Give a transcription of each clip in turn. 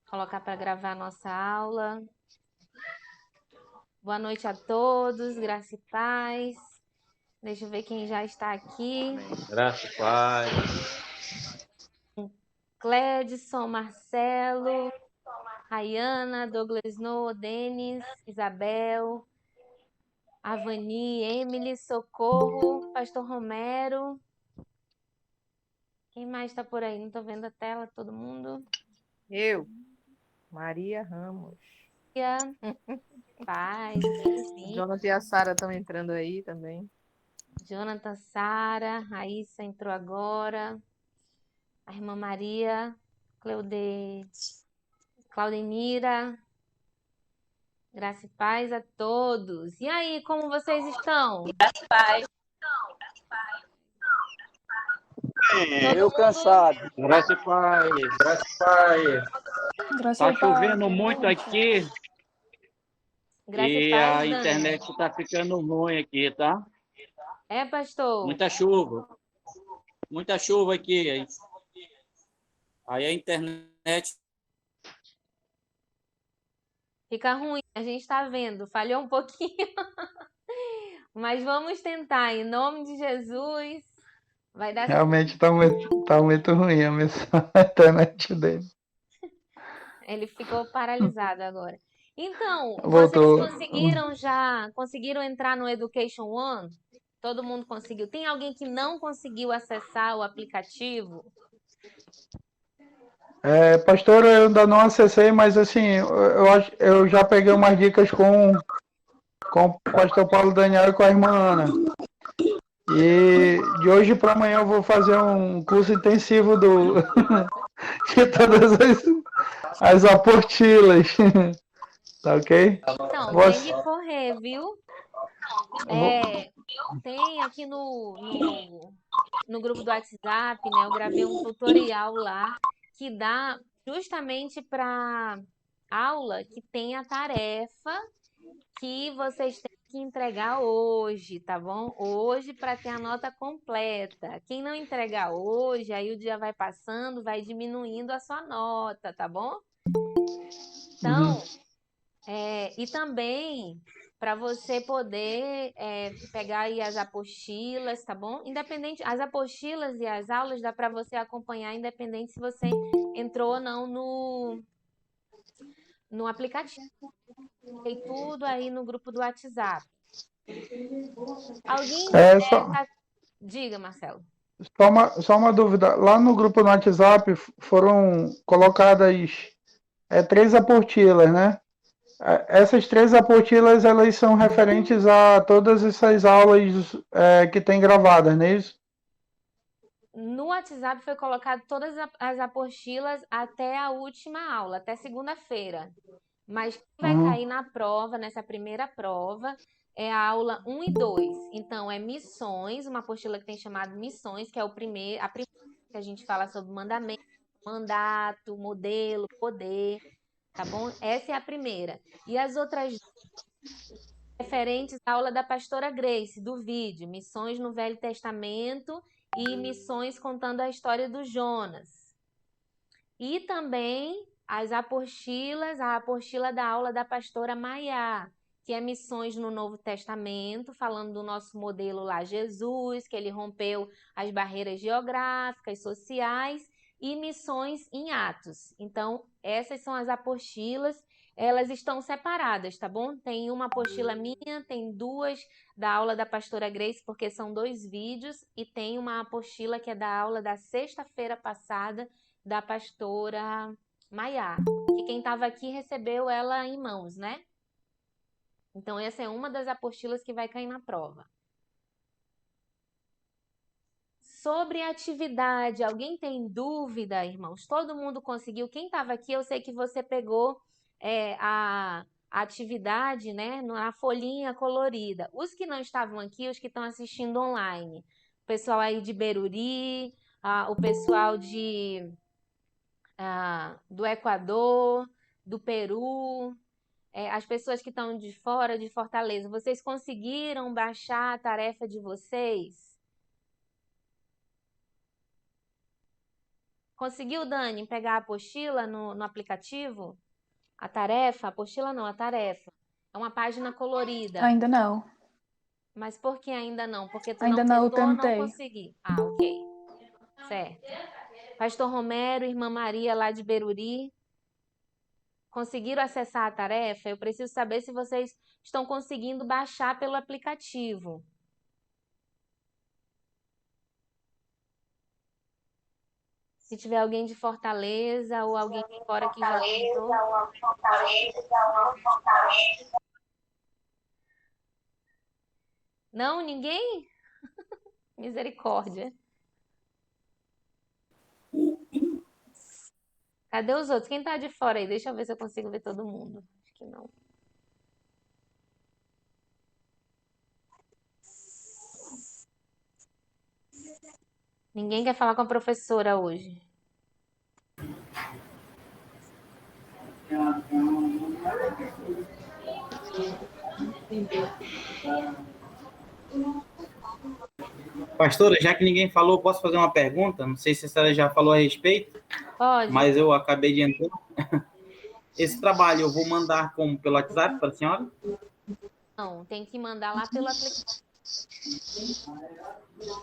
Colocar para gravar a nossa aula. Boa noite a todos, graça e paz. Deixa eu ver quem já está aqui. Graça e paz. Cledson, Marcelo, Rayana, Douglas Snow, Denis, Isabel, Avani, Emily, Socorro, Pastor Romero. Quem mais está por aí? Não estou vendo a tela, todo mundo. Eu, Maria Ramos. Paz, sim. Jonathan e a Sara estão entrando aí também. Jonathan, Sara, Raíssa entrou agora. A irmã Maria, Claudenira. Graça e paz a todos. E aí, como vocês estão? Eu cansado. Graça e paz. Graça e paz. Graça Tá e paz, chovendo boa muito noite. aqui Graça e e paz, a Dani. internet tá ficando ruim aqui, tá? É, pastor? Muita chuva. Muita chuva aqui. Aí a internet. Fica ruim, a gente está vendo. Falhou um pouquinho. Mas vamos tentar, em nome de Jesus. Vai dar certo. Realmente tá muito ruim a internet dele. Ele ficou paralisado agora. Então, Voltou. vocês conseguiram entrar no Education One? Todo mundo conseguiu. Tem alguém que não conseguiu acessar o aplicativo? Pastor, eu ainda não acessei, mas assim, eu já peguei umas dicas com o pastor Paulo Daniel e com a irmã Ana. E de hoje para amanhã eu vou fazer um curso intensivo de todas as apostilas. Tá ok? Então, tem Você, que correr, viu? Tem aqui no grupo do WhatsApp, né? Eu gravei um tutorial lá que dá justamente para aula que tem a tarefa que vocês têm que entregar hoje, tá bom? Hoje para ter a nota completa. Quem não entregar hoje, aí o dia vai passando, vai diminuindo a sua nota, tá bom? Então, e também para você poder pegar aí as apostilas, tá bom? Independente, as apostilas e as aulas dá para você acompanhar, independente se você entrou ou não no aplicativo. Tem tudo aí no grupo do WhatsApp. Alguém só, Diga, Marcelo. só uma dúvida. Lá no grupo no WhatsApp foram colocadas 3 apostilas, né? Essas 3 apostilas, elas são referentes a todas essas aulas que tem gravadas, não é isso? No WhatsApp foi colocado todas as apostilas até a última aula, até segunda-feira. Mas quem vai cair na prova, nessa primeira prova, é a aula 1 e 2. Então, é missões, uma apostila que tem chamado missões, que é a primeira que a gente fala sobre mandamento, mandato, modelo, poder, tá bom? Essa é a primeira. E as outras referentes à aula da pastora Grace, do vídeo, missões no Velho Testamento e missões contando a história do Jonas. E também as apostilas, a apostila da aula da pastora Maiá, que é missões no Novo Testamento, falando do nosso modelo lá, Jesus, que ele rompeu as barreiras geográficas, sociais, e missões em Atos. Então, essas são as apostilas, elas estão separadas, tá bom? Tem uma apostila minha, tem duas da aula da pastora Grace, porque são 2 vídeos, e tem uma apostila que é da aula da sexta-feira passada, da pastora Maiá, que quem estava aqui recebeu ela em mãos, né? Então, essa é uma das apostilas que vai cair na prova. Sobre a atividade, alguém tem dúvida, irmãos? Todo mundo conseguiu? Quem estava aqui, eu sei que você pegou a atividade, né, na folhinha colorida. Os que não estavam aqui, os que estão assistindo online, o pessoal aí de Beruri, o pessoal do Equador, do Peru, as pessoas que estão de fora de Fortaleza, vocês conseguiram baixar a tarefa de vocês? Conseguiu, Dani, pegar a apostila no aplicativo? A tarefa? A apostila não, a tarefa. É uma página colorida. Ainda não. Mas por que ainda não? Porque tu Ainda não não, eu tentou ou não tentei. consegui? Ah, ok. Certo. Pastor Romero, Irmã Maria lá de Beruri, conseguiram acessar a tarefa? Eu preciso saber se vocês estão conseguindo baixar pelo aplicativo. Se tiver alguém de Fortaleza ou alguém de fora que já tentou. Não, ninguém? Misericórdia. Cadê os outros? Quem tá de fora aí? Deixa eu ver se eu consigo ver todo mundo. Acho que não. Ninguém quer falar com a professora hoje. Pastora, já que ninguém falou, posso fazer uma pergunta? Não sei se a senhora já falou a respeito, Pode? mas eu acabei de entrar. Esse trabalho eu vou mandar como pelo WhatsApp para a senhora? Não, tem que mandar lá pelo aplicativo.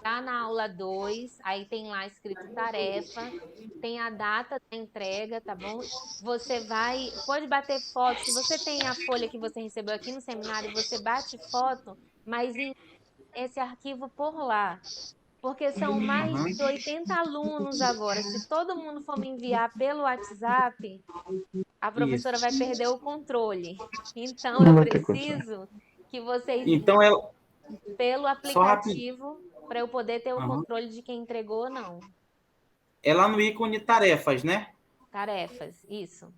Tá na aula 2, aí tem lá escrito tarefa, tem a data da entrega, tá bom? Você pode bater foto. Se você tem a folha que você recebeu aqui no seminário, você bate foto, mas esse arquivo por lá. Porque são mais de 80 alunos agora. Se todo mundo for me enviar pelo WhatsApp, a professora vai perder o controle. Então, Não eu vai ter condição. preciso que vocês Então, pelo só rapidinho. aplicativo para eu poder ter o Aham. controle de quem entregou ou não. É lá no ícone tarefas, né? Tarefas, isso.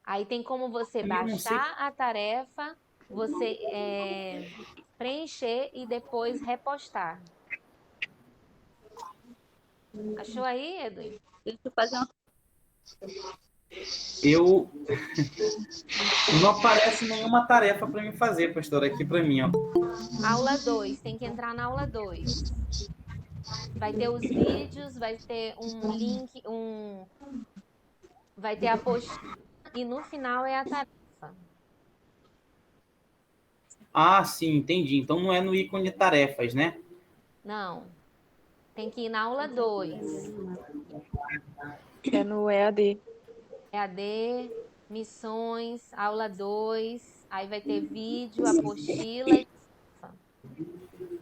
Aí tem como você Eu não sei. baixar a tarefa, você preencher e depois repostar. Achou aí, Edwin? Deixa eu fazer uma... Eu não aparece nenhuma tarefa para mim fazer, pastor, aqui para mim, ó. Aula 2, tem que entrar na aula 2. Vai ter os vídeos, vai ter um link, vai ter a apostila e no final é a tarefa. Ah, sim, entendi. Então não é no ícone tarefas, né? Não, tem que ir na aula 2. É no EAD. EAD, missões, aula 2, aí vai ter vídeo, apostila e tarefa.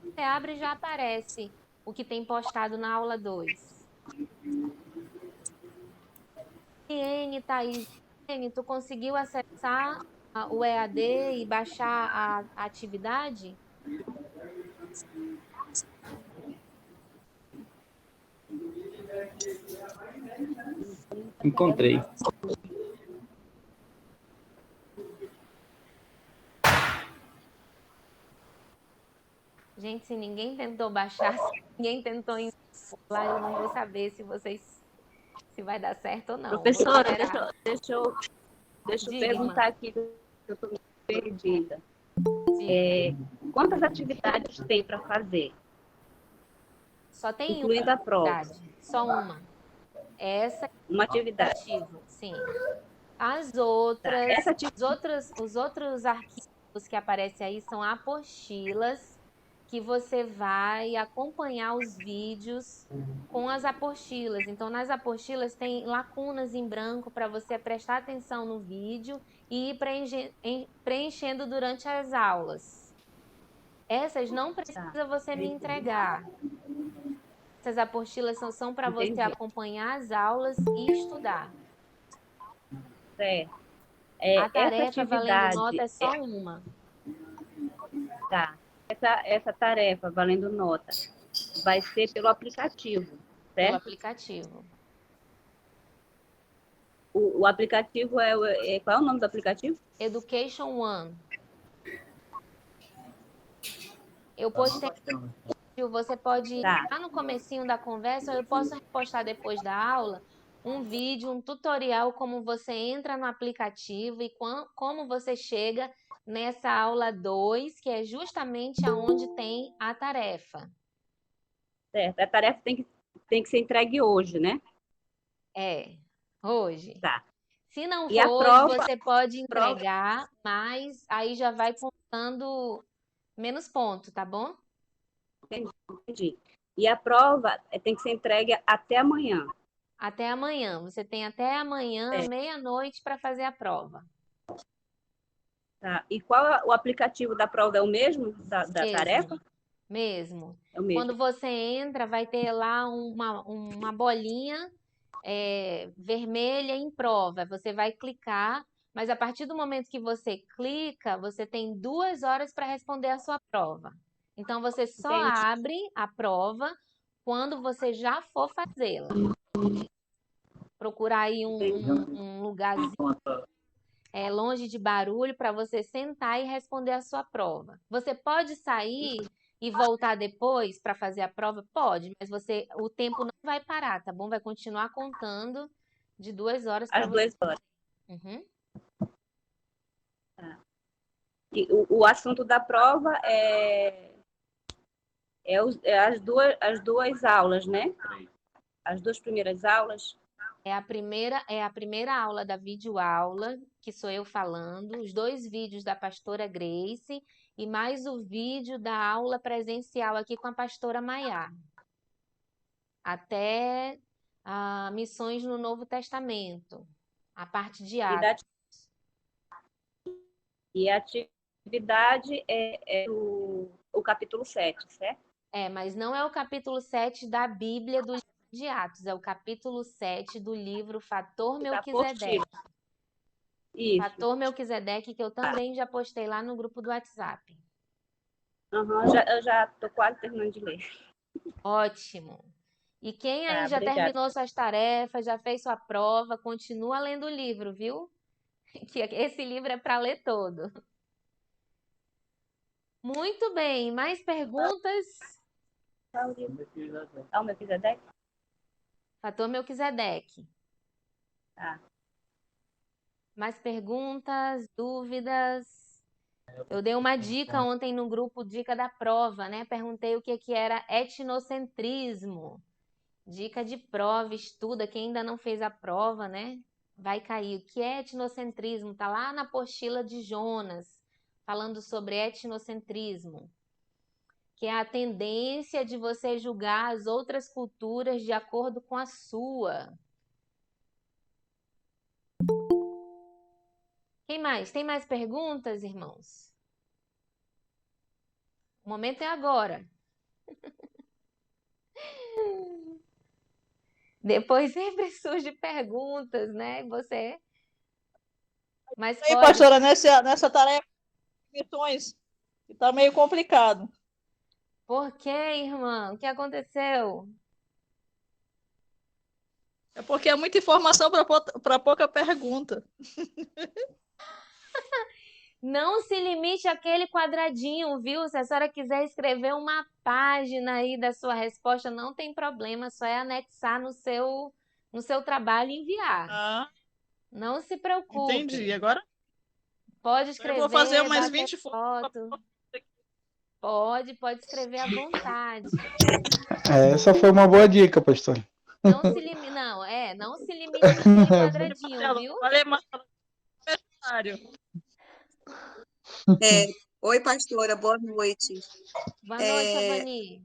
Você abre e já aparece o que tem postado na aula 2. N, Thaís, N, tu conseguiu acessar o EAD e baixar a atividade? Encontrei. Gente, se ninguém tentou baixar, se ninguém tentou lá, eu não vou saber se vai dar certo ou não. Vou Professora, esperar. deixa eu Diga, perguntar irmã. aqui, que eu estou perdida. Diga. Quantas atividades tem para fazer, Só tem incluindo a prova? atividade, só uma. Essa é Uma o atividade. aplicativo, sim. As Tá. outras, Essa atividade os outros arquivos que aparecem aí são apostilas que você vai acompanhar os vídeos com as apostilas. Então, nas apostilas tem lacunas em branco para você prestar atenção no vídeo e ir preenchendo durante as aulas. Essas não precisa você me entregar. Essas apostilas são para você entendi. acompanhar as aulas e estudar. Certo. A Essa tarefa valendo nota atividade, é só uma. tá. Essa tarefa valendo nota vai ser pelo aplicativo, Pelo certo? aplicativo. O aplicativo qual é o nome do aplicativo? Education One. Eu postei, você pode, Tá. lá no comecinho da conversa, eu posso repostar depois da aula um vídeo, um tutorial como você entra no aplicativo e como você chega nessa aula 2, que é justamente aonde tem a tarefa. Certo. A tarefa tem que ser entregue hoje, né? É, hoje. Tá. Se não E a for hoje, prova, você pode prova, entregar, mas aí já vai contando menos ponto, tá bom? entendi. E a prova tem que ser entregue até amanhã. Até amanhã. Você tem até amanhã, É, meia-noite, para fazer a prova. tá. E qual é o aplicativo da prova? É o mesmo da tarefa? Mesmo, mesmo. É o mesmo. Quando você entra, vai ter lá uma bolinha vermelha em prova. Você vai clicar, mas a partir do momento que você clica, você tem 2 horas para responder a sua prova. Então, você só Entendi, abre a prova quando você já for fazê-la. Procurar aí um lugarzinho longe de barulho para você sentar e responder a sua prova. Você pode sair e voltar depois para fazer a prova? Pode, mas o tempo não vai parar, tá bom? Vai continuar contando de 2 horas para às você. 2 horas. Uhum. Tá. E o assunto da prova é as duas aulas, né? As duas primeiras aulas. É a primeira aula da videoaula, que sou eu falando, os 2 vídeos da pastora Grace e mais o vídeo da aula presencial aqui com a pastora Maiá. Até missões no Novo Testamento, a parte de E, Atos. e a atividade é o capítulo 7, certo? Mas não é o capítulo 7 da Bíblia do livro de Atos, é o capítulo 7 do livro Fator Da apostila. Melquisedeque. Isso. Fator Melquisedeque, que eu também já postei lá no grupo do WhatsApp. Uhum, eu já estou quase terminando de ler. Ótimo. E quem aí Tá, já obrigada. terminou suas tarefas, já fez sua prova, continua lendo o livro, viu? Que esse livro é para ler todo. Muito bem, mais perguntas? Qual o livro? Ah, o Melquisedeque? Fator Melquisedeque. Tá. Mais perguntas, dúvidas? Eu dei uma dica ontem no grupo Dica da Prova, né? Perguntei o que era etnocentrismo. Dica de prova, estuda. Quem ainda não fez a prova, né? Vai cair. O que é etnocentrismo? Tá lá na apostila de Jonas, falando sobre etnocentrismo, que é a tendência de você julgar as outras culturas de acordo com a sua. Quem mais? Tem mais perguntas, irmãos? O momento é agora. Depois sempre surge perguntas, né? Mas Aí, pode. pastora, nessa tarefa de missões, está meio complicado. Por quê, irmã? O que aconteceu? É porque é muita informação para pouca pergunta. Não se limite àquele quadradinho, viu? Se a senhora quiser escrever uma página aí da sua resposta, não tem problema, só é anexar no seu trabalho e enviar. Ah, Não se entendi. preocupe. Agora Pode eu vou fazer escrever, umas bater 20 foto. Pode escrever à vontade. Essa foi uma boa dica, pastor. Não se limite, não se limite naquele quadradinho, viu? Falei mais necessário. Oi, pastora, boa noite. Boa noite, É, Avani.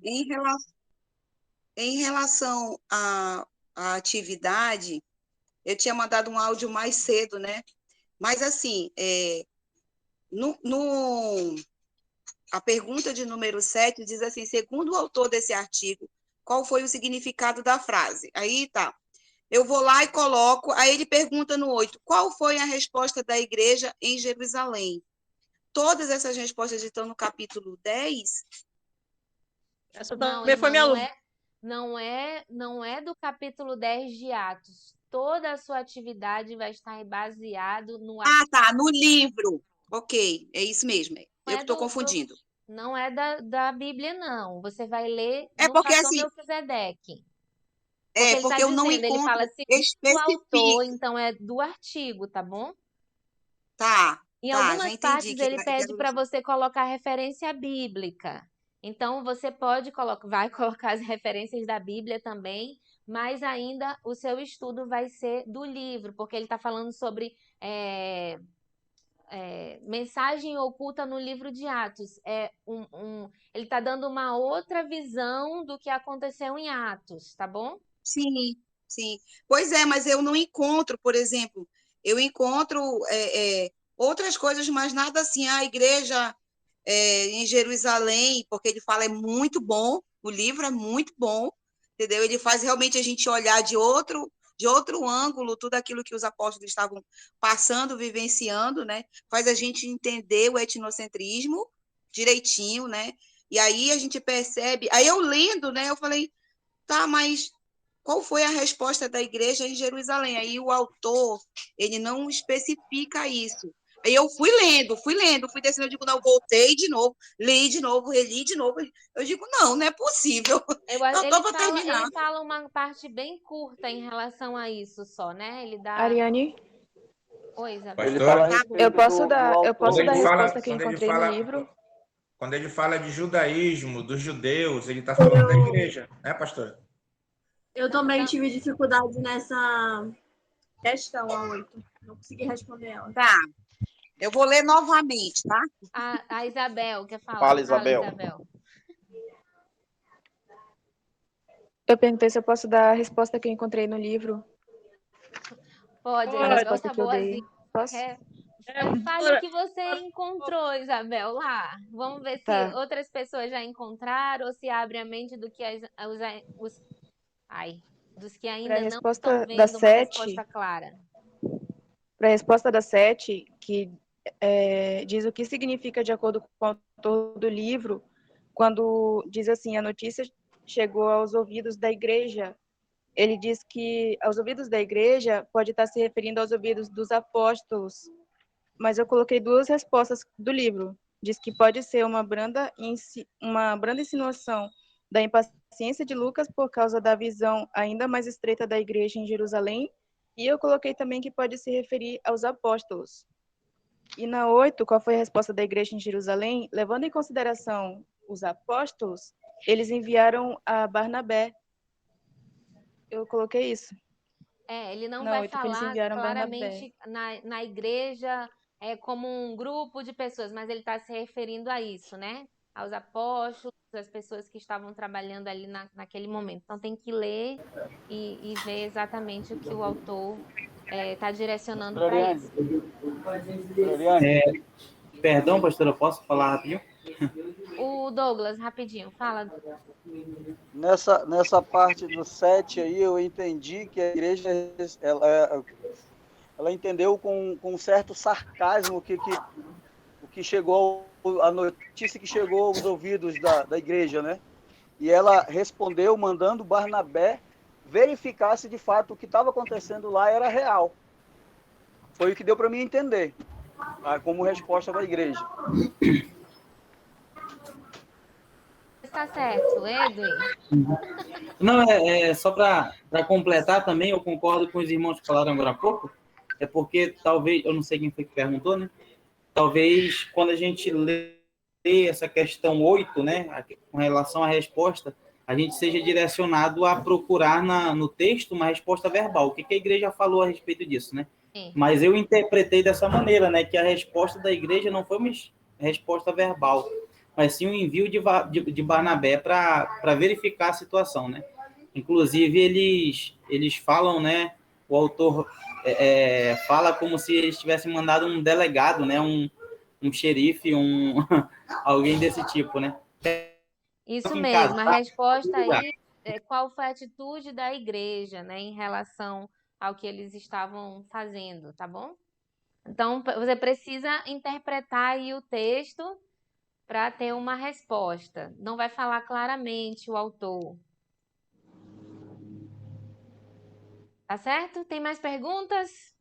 em relação à atividade, eu tinha mandado um áudio mais cedo, né? Mas, assim, a pergunta de número 7 diz assim: segundo o autor desse artigo, qual foi o significado da frase? Aí tá. Eu vou lá e coloco, aí ele pergunta no 8, qual foi a resposta da igreja em Jerusalém? Todas essas respostas estão no capítulo 10? Essa Não, também foi irmã, minha aluna. não é do capítulo 10 de Atos. Toda a sua atividade vai estar baseado no Ah, tá, no livro. Ok, é isso mesmo. não Eu que é estou confundindo. não é da Bíblia, não. Você vai ler É no porque, Fator assim, Melquisedeque. Porque ele está porque eu não dizendo, ele fala encontro segundo o autor, especifica. então é do artigo, tá bom? Tá, Em já algumas entendi partes que ele pede era para você colocar referência bíblica. Então você vai colocar as referências da Bíblia também, mas ainda o seu estudo vai ser do livro, porque ele está falando sobre mensagem oculta no livro de Atos. Ele está dando uma outra visão do que aconteceu em Atos, tá bom? Sim, sim. Pois é, mas eu não encontro, por exemplo, eu encontro outras coisas, mas nada assim, a igreja em Jerusalém, porque ele fala é muito bom, o livro é muito bom, entendeu? Ele faz realmente a gente olhar de outro ângulo tudo aquilo que os apóstolos estavam passando, vivenciando, né? Faz a gente entender o etnocentrismo direitinho, né? E aí a gente percebe, aí eu lendo, né, eu falei, tá, mas qual foi a resposta da igreja em Jerusalém? Aí o autor, ele não especifica isso. Aí eu fui lendo, fui descendo, eu digo, não, voltei de novo, li de novo, reli de novo. Eu digo, não é possível. Eu estou para terminar. Ele fala uma parte bem curta em relação a isso só, né? Ele dá... Ariane, Oi, Isabel. Ele fala a Tá, respeito eu posso do dar a autor. resposta que eu encontrei no livro? Quando ele fala de judaísmo, dos judeus, ele está falando da igreja, né, pastora? Eu também tive dificuldade nessa questão, a 8. Não consegui responder ela. tá. Eu vou ler novamente, tá? A Isabel quer falar. Fala, Isabel. Eu perguntei se eu posso dar a resposta que eu encontrei no livro. Pode, A a Isabel resposta tá que eu dei. boazinha. Posso? Fale o que você encontrou, Isabel, lá. Vamos ver se Tá. outras pessoas já encontraram ou se abre a mente do que dos que Para a ainda não resposta estão da vendo uma 7, resposta clara. para a resposta da 7, que diz o que significa de acordo com o autor do livro, quando diz assim, a notícia chegou aos ouvidos da igreja. Ele diz que aos ouvidos da igreja pode estar se referindo aos ouvidos dos apóstolos, mas eu coloquei duas respostas do livro. Diz que pode ser uma branda insinuação da impaciência de Lucas por causa da visão ainda mais estreita da igreja em Jerusalém, e eu coloquei também que pode se referir aos apóstolos. E na 8, qual foi a resposta da igreja em Jerusalém? Levando em consideração os apóstolos, eles enviaram a Barnabé. Eu coloquei isso. Ele não Na vai 8 que eles falar enviaram claramente na igreja como um grupo de pessoas, mas ele está se referindo a isso, né? Aos apóstolos, às pessoas que estavam trabalhando ali naquele momento. Então tem que ler e ver exatamente o que o autor está direcionando para isso. Perdão, pastor, eu posso falar rapidinho? O Douglas, rapidinho, fala. Nessa parte do 7 aí, eu entendi que a igreja ela entendeu com um certo sarcasmo o que chegou, a notícia que chegou aos ouvidos da igreja, né? E ela respondeu mandando Barnabé verificar se de fato o que estava acontecendo lá era real. Foi o que deu para mim entender, como resposta da igreja. Está certo, Edwin. Não, só para completar também, eu concordo com os irmãos que falaram agora há pouco, é porque talvez, eu não sei quem foi que perguntou, né? Talvez quando a gente lê essa questão 8, né, com relação à resposta, a gente seja direcionado a procurar no texto uma resposta verbal. O que a igreja falou a respeito disso, né? Sim. Mas eu interpretei dessa maneira, né, que a resposta da igreja não foi uma resposta verbal, mas sim um envio de Barnabé para verificar a situação, né? Inclusive, eles falam, né, o autor fala como se eles tivessem mandado um delegado, né, um xerife, alguém desse tipo, né? Isso Em mesmo, casa, a tá? resposta aí é qual foi a atitude da igreja, né, em relação ao que eles estavam fazendo, tá bom? Então, você precisa interpretar aí o texto para ter uma resposta. Não vai falar claramente o autor. Tá certo? Tem mais perguntas?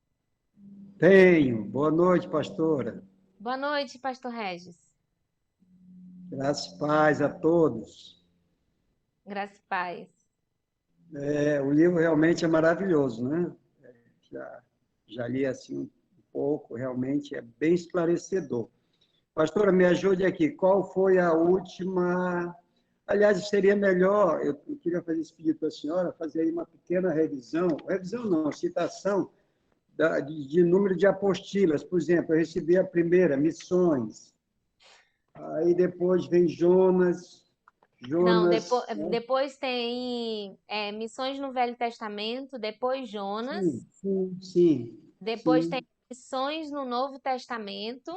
Tenho. Boa noite, pastora. Boa noite, pastor Regis. Graças e paz a todos. Graças e paz. O livro realmente é maravilhoso, né? Já li assim um pouco, realmente é bem esclarecedor. Pastora, me ajude aqui. Qual foi a última aliás, seria melhor, eu queria fazer esse pedido para a senhora, fazer aí uma pequena revisão não, citação de número de apostilas. Por exemplo, eu recebi a primeira, missões, aí depois vem Jonas, Não, né? depois tem Missões no Velho Testamento, depois Jonas, Sim. depois tem Missões no Novo Testamento,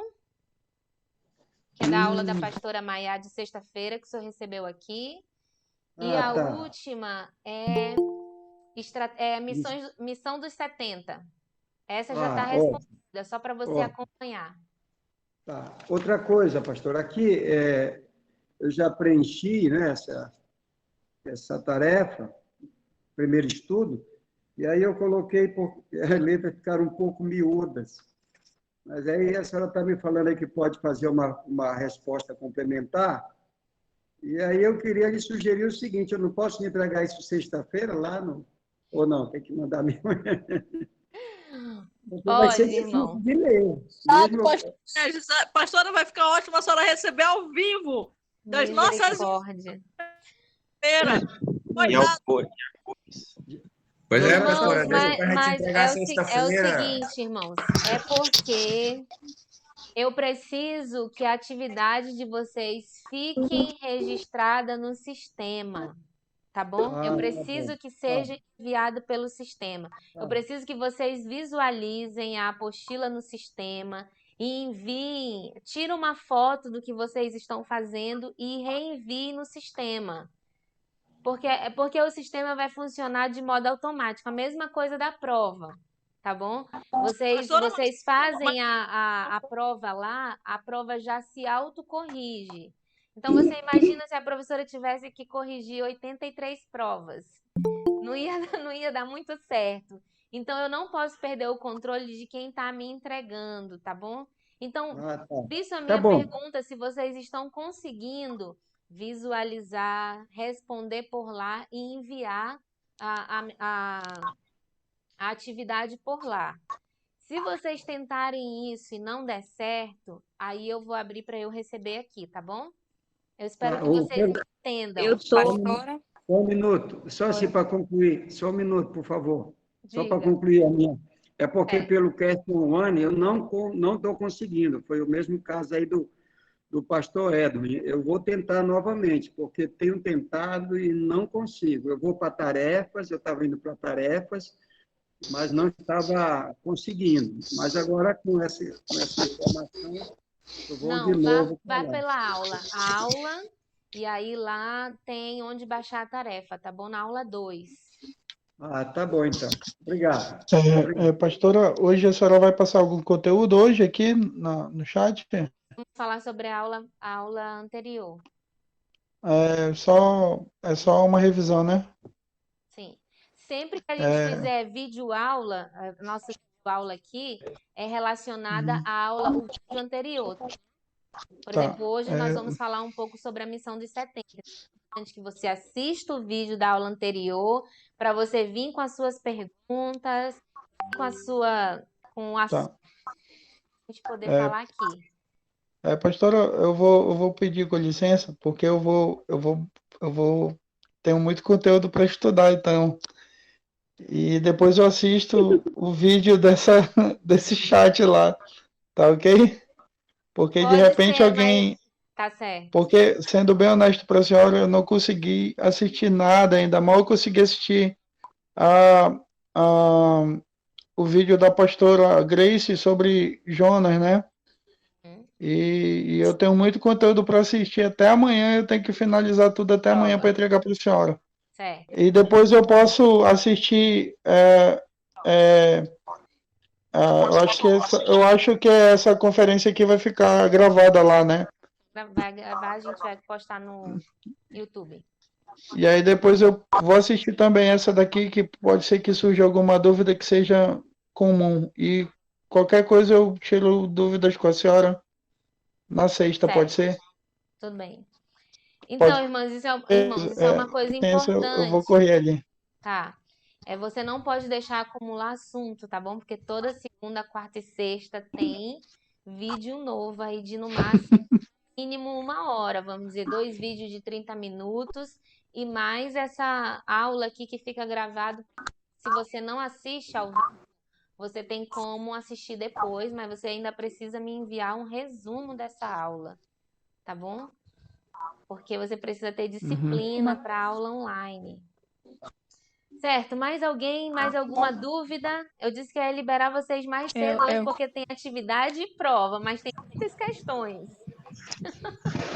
que é da aula da pastora Maiá de sexta-feira, que o senhor recebeu aqui. E a Tá. última Missão dos 70. Essa já está respondida, só para você acompanhar. Tá. Outra coisa, pastor, aqui eu já preenchi, né, essa tarefa, primeiro estudo, e aí eu coloquei, porque as letras ficaram um pouco miúdas. Mas aí a senhora está me falando aí que pode fazer uma resposta complementar, e aí eu queria lhe sugerir o seguinte: eu não posso lhe entregar isso sexta-feira lá no... Ou não, tem que mandar mesmo. Vai ser irmão. difícil de ler. A pastora, vai ficar ótimo a senhora receber ao vivo das nossas... Pois é, irmãos, pastora, deixa pra gente mas entregar é o sexta-feira. seguinte, irmãos, é porque eu preciso que a atividade de vocês fique registrada no sistema, tá bom? Eu preciso que seja enviado pelo sistema. Eu preciso que vocês visualizem a apostila no sistema e enviem, tira uma foto do que vocês estão fazendo e reenviem no sistema. Porque o sistema vai funcionar de modo automático, a mesma coisa da prova, tá bom? Vocês fazem a prova lá, a prova já se autocorrige. Então, você imagina se a professora tivesse que corrigir 83 provas. Não ia dar muito certo. Então, eu não posso perder o controle de quem está me entregando, tá bom? Então, por isso a minha pergunta, se vocês estão conseguindo visualizar, responder por lá e enviar a atividade por lá. Se vocês tentarem isso e não der certo, aí eu vou abrir para eu receber aqui, tá bom? Eu espero que vocês entendam. Só um minuto, só assim para concluir, só um minuto, por favor. Só para concluir a minha. É porque pelo Question One eu não estou conseguindo. Foi o mesmo caso aí do pastor Edwin. Eu vou tentar novamente, porque tenho tentado e não consigo. Eu vou para tarefas, eu estava indo para tarefas, mas não estava conseguindo. Mas agora, com essa informação, eu vou de novo. Vai pela aula. A aula, e aí lá tem onde baixar a tarefa, tá bom? Na aula 2. Tá bom, então. Obrigado. Pastora, hoje a senhora vai passar algum conteúdo hoje aqui no chat? Vamos falar sobre a aula anterior. É só uma revisão, né? Sim. Sempre que a gente fizer videoaula, a nossa videoaula aqui é relacionada à aula, o vídeo anterior. Por exemplo, hoje nós vamos falar um pouco sobre a missão dos 70. Antes que você assista o vídeo da aula anterior, para você vir com as suas perguntas, a gente poder falar aqui. Pastora, eu vou pedir com licença, porque eu tenho muito conteúdo para estudar, então. E depois eu assisto o vídeo desse chat lá, tá ok? Porque de repente alguém... Tá certo. Porque, sendo bem honesto para a senhora, eu não consegui assistir nada, ainda mal eu consegui assistir o vídeo da pastora Grace sobre Jonas, né? E eu tenho muito conteúdo para assistir até amanhã, eu tenho que finalizar tudo até amanhã para entregar para a senhora. Certo. E depois eu posso assistir. Eu acho que essa conferência aqui vai ficar gravada lá, né? Vai gravar, a gente vai postar no YouTube. E aí depois eu vou assistir também essa daqui, que pode ser que surja alguma dúvida que seja comum. E qualquer coisa eu tiro dúvidas com a senhora na sexta, pode ser? Tudo bem. Então, irmãos, isso é uma coisa importante. Eu vou correr ali. Tá. Você não pode deixar acumular assunto, tá bom? Porque toda segunda, quarta e sexta tem vídeo novo aí de no máximo mínimo 1 hora, vamos dizer, 2 vídeos de 30 minutos e mais essa aula aqui que fica gravado. Se você não assiste ao vivo, você tem como assistir depois, mas você ainda precisa me enviar um resumo dessa aula, tá bom? Porque você precisa ter disciplina para aula online. Certo, mais alguém? Mais alguma dúvida? Eu disse que ia liberar vocês mais cedo hoje porque tem atividade e prova, mas tem muitas questões.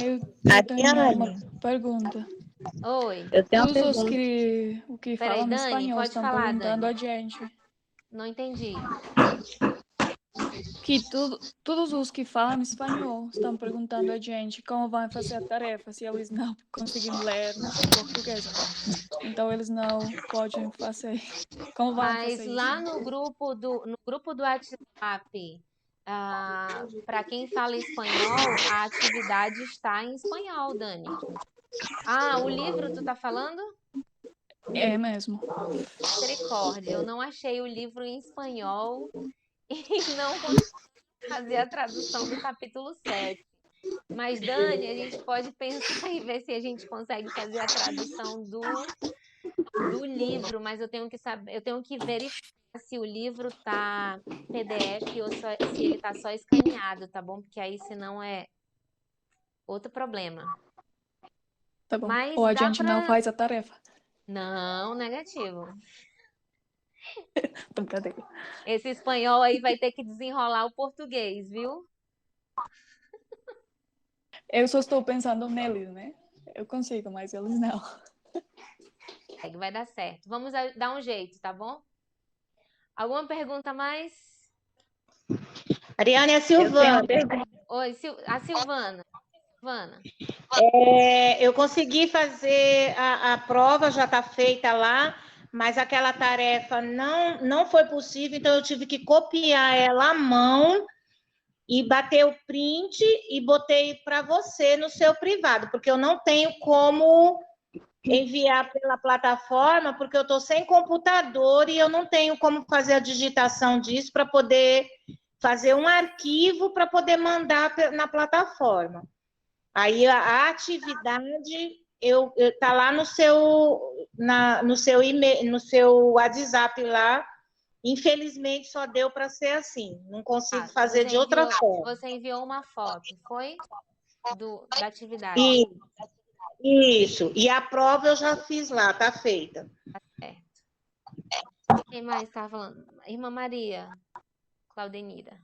Eu tenho uma pergunta. Oi. Eu tenho uma Todos os pergunta. que Peraí, falam Dani, espanhol pode estão falar, perguntando Dani. a gente. Não entendi. Que todos os que falam espanhol estão perguntando a gente como vão fazer a tarefa, se eles não conseguem ler português. Então, eles não podem fazer. Como vão Mas fazer lá isso? no grupo do WhatsApp, para quem fala espanhol, a atividade está em espanhol, Dani. Ah, o livro tu tá falando? É mesmo. Misericórdia, eu não achei o livro em espanhol e não consegui fazer a tradução do capítulo 7. Mas, Dani, a gente pode pensar e ver se a gente consegue fazer a tradução do livro, mas eu tenho que saber, eu tenho que verificar se o livro tá PDF ou se ele tá só escaneado, tá bom? Porque aí senão é outro problema. Tá bom. Mas Ou a dá gente não pra... faz a tarefa. Não, negativo. Brincadeira. Esse espanhol aí vai ter que desenrolar o português, viu? Eu só estou pensando neles, né? Eu consigo, mas eles não. Vai dar certo. Vamos dar um jeito, tá bom? Alguma pergunta mais? Ariane, é a Silvana. Oi, a Silvana. Silvana. Eu consegui fazer a prova, já está feita lá, mas aquela tarefa não foi possível, então eu tive que copiar ela à mão e bater o print e botei para você no seu privado, porque eu não tenho como enviar pela plataforma, porque eu estou sem computador e eu não tenho como fazer a digitação disso para poder fazer um arquivo para poder mandar na plataforma. Aí a atividade tá lá no seu e-mail, no seu WhatsApp lá. Infelizmente só deu para ser assim. Não consigo fazer de outra forma. Você enviou uma foto, foi? Da atividade. Isso. E a prova eu já fiz lá, tá feita. Tá certo. Quem mais estava falando? Irmã Maria Claudenira.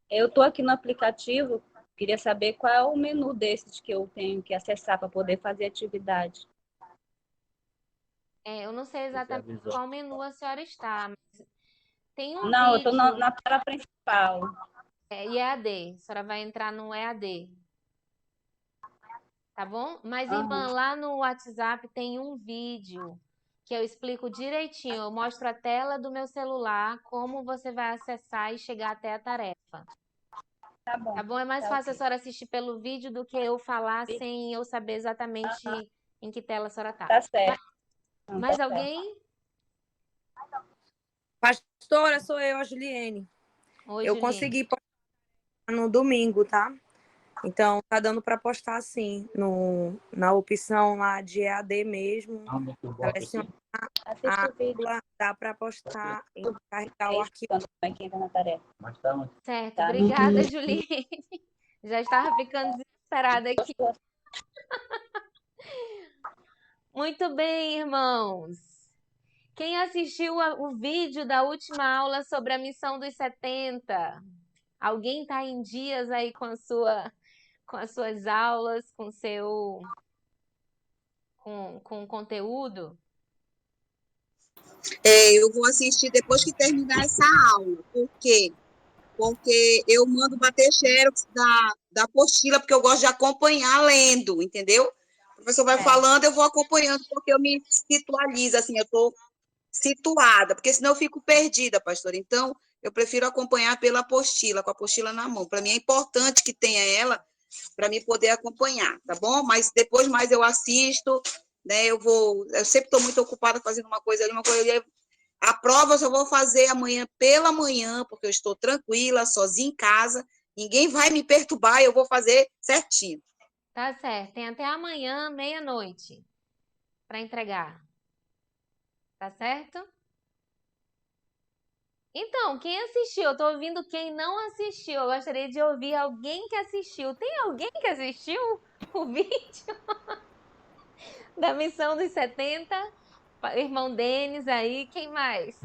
Eu estou aqui no aplicativo, queria saber qual é o menu desses que eu tenho que acessar para poder fazer atividade. Eu não sei exatamente qual menu a senhora está, mas tem um Não, vídeo... eu estou na tela principal. EAD, a senhora vai entrar no EAD. Tá bom? Mas, irmã, lá no WhatsApp tem um vídeo que eu explico direitinho. Eu mostro a tela do meu celular, como você vai acessar e chegar até a tarefa. Tá bom. Tá bom? É mais fácil a senhora assistir pelo vídeo do que eu falar sem eu saber exatamente em que tela a senhora tá. Tá certo. Mais alguém? Pastora, sou eu, a Juliene. Oi, eu Juliene. consegui postar no domingo, tá? Então, tá dando para postar assim, na opção lá de EAD mesmo. Selecionar a aula, dá para postar e carregar o arquivo. Na tarefa. Certo, obrigada, Juliene. Já estava ficando desesperada aqui. Muito bem, irmãos. Quem assistiu o vídeo da última aula sobre a missão dos 70? Alguém está em dias aí com as suas aulas, com o conteúdo? Eu vou assistir depois que terminar essa aula. Por quê? Porque eu mando bater xerox da apostila, porque eu gosto de acompanhar lendo, entendeu? O professor vai falando, eu vou acompanhando, porque eu me situalizo, assim, eu estou situada, porque senão eu fico perdida, pastora. Então, eu prefiro acompanhar pela apostila, com a apostila na mão. Para mim é importante que tenha ela, para mim poder acompanhar, tá bom? Mas depois mais eu assisto, né? Eu sempre estou muito ocupada fazendo uma coisa ali, A prova eu só vou fazer amanhã pela manhã, porque eu estou tranquila, sozinha em casa, Ninguém vai me perturbar, eu vou fazer certinho. Tá certo. Tem até amanhã, meia-noite, para entregar. Tá certo? Então, quem assistiu? Eu tô ouvindo quem não assistiu. Eu gostaria de ouvir alguém que assistiu. Tem alguém que assistiu o vídeo da missão dos 70? Irmão Denis aí, quem mais?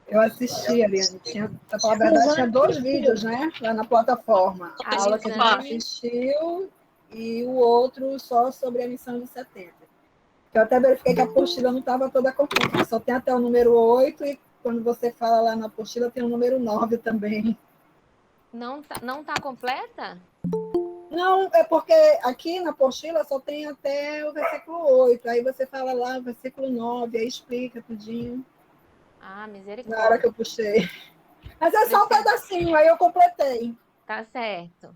Eu assisti, Ariane. Pra falar a verdade, tinha 2 vídeos, né? Lá na plataforma. A aula que a gente assistiu e o outro só sobre a missão de 70. Eu até verifiquei que a apostila não estava toda completa. Só tem até o número 8 e quando você fala lá na apostila tem o número 9 também. Não tá completa? Não, é porque aqui na apostila só tem até o versículo 8. Aí você fala lá o versículo 9, aí explica tudinho. Ah, Na misericórdia. hora que eu puxei. Mas é só um pedacinho, aí eu completei. Tá certo.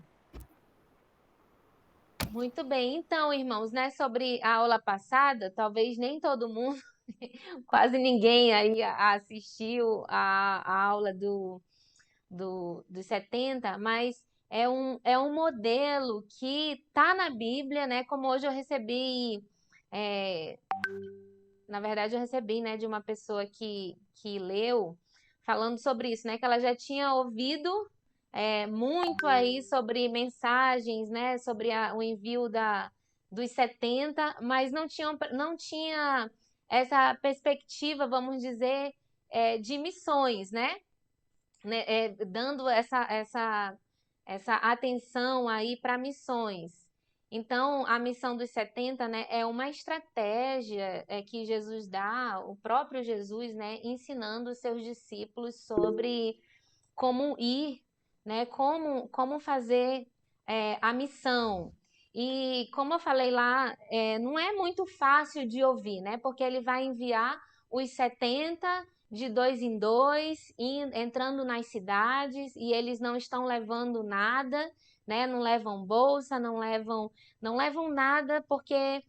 Muito bem. Então, irmãos, né, sobre a aula passada, talvez nem todo mundo, quase ninguém aí assistiu a aula dos 70, mas é um modelo que tá na Bíblia, né? Como hoje eu recebi, na verdade eu recebi, né, de uma pessoa que leu, falando sobre isso, né? Que ela já tinha ouvido muito aí sobre mensagens, né? Sobre o envio dos 70, mas não tinha essa perspectiva, vamos dizer, de missões, né? Dando essa atenção aí para missões. Então, a missão dos 70, né, é uma estratégia que Jesus dá, o próprio Jesus, né, ensinando os seus discípulos sobre como ir, né, como fazer a missão. E como eu falei lá, não é muito fácil de ouvir, né, porque ele vai enviar os 70 de 2 em 2, entrando nas cidades, e eles não estão levando nada, né? Não levam bolsa, não levam nada, porque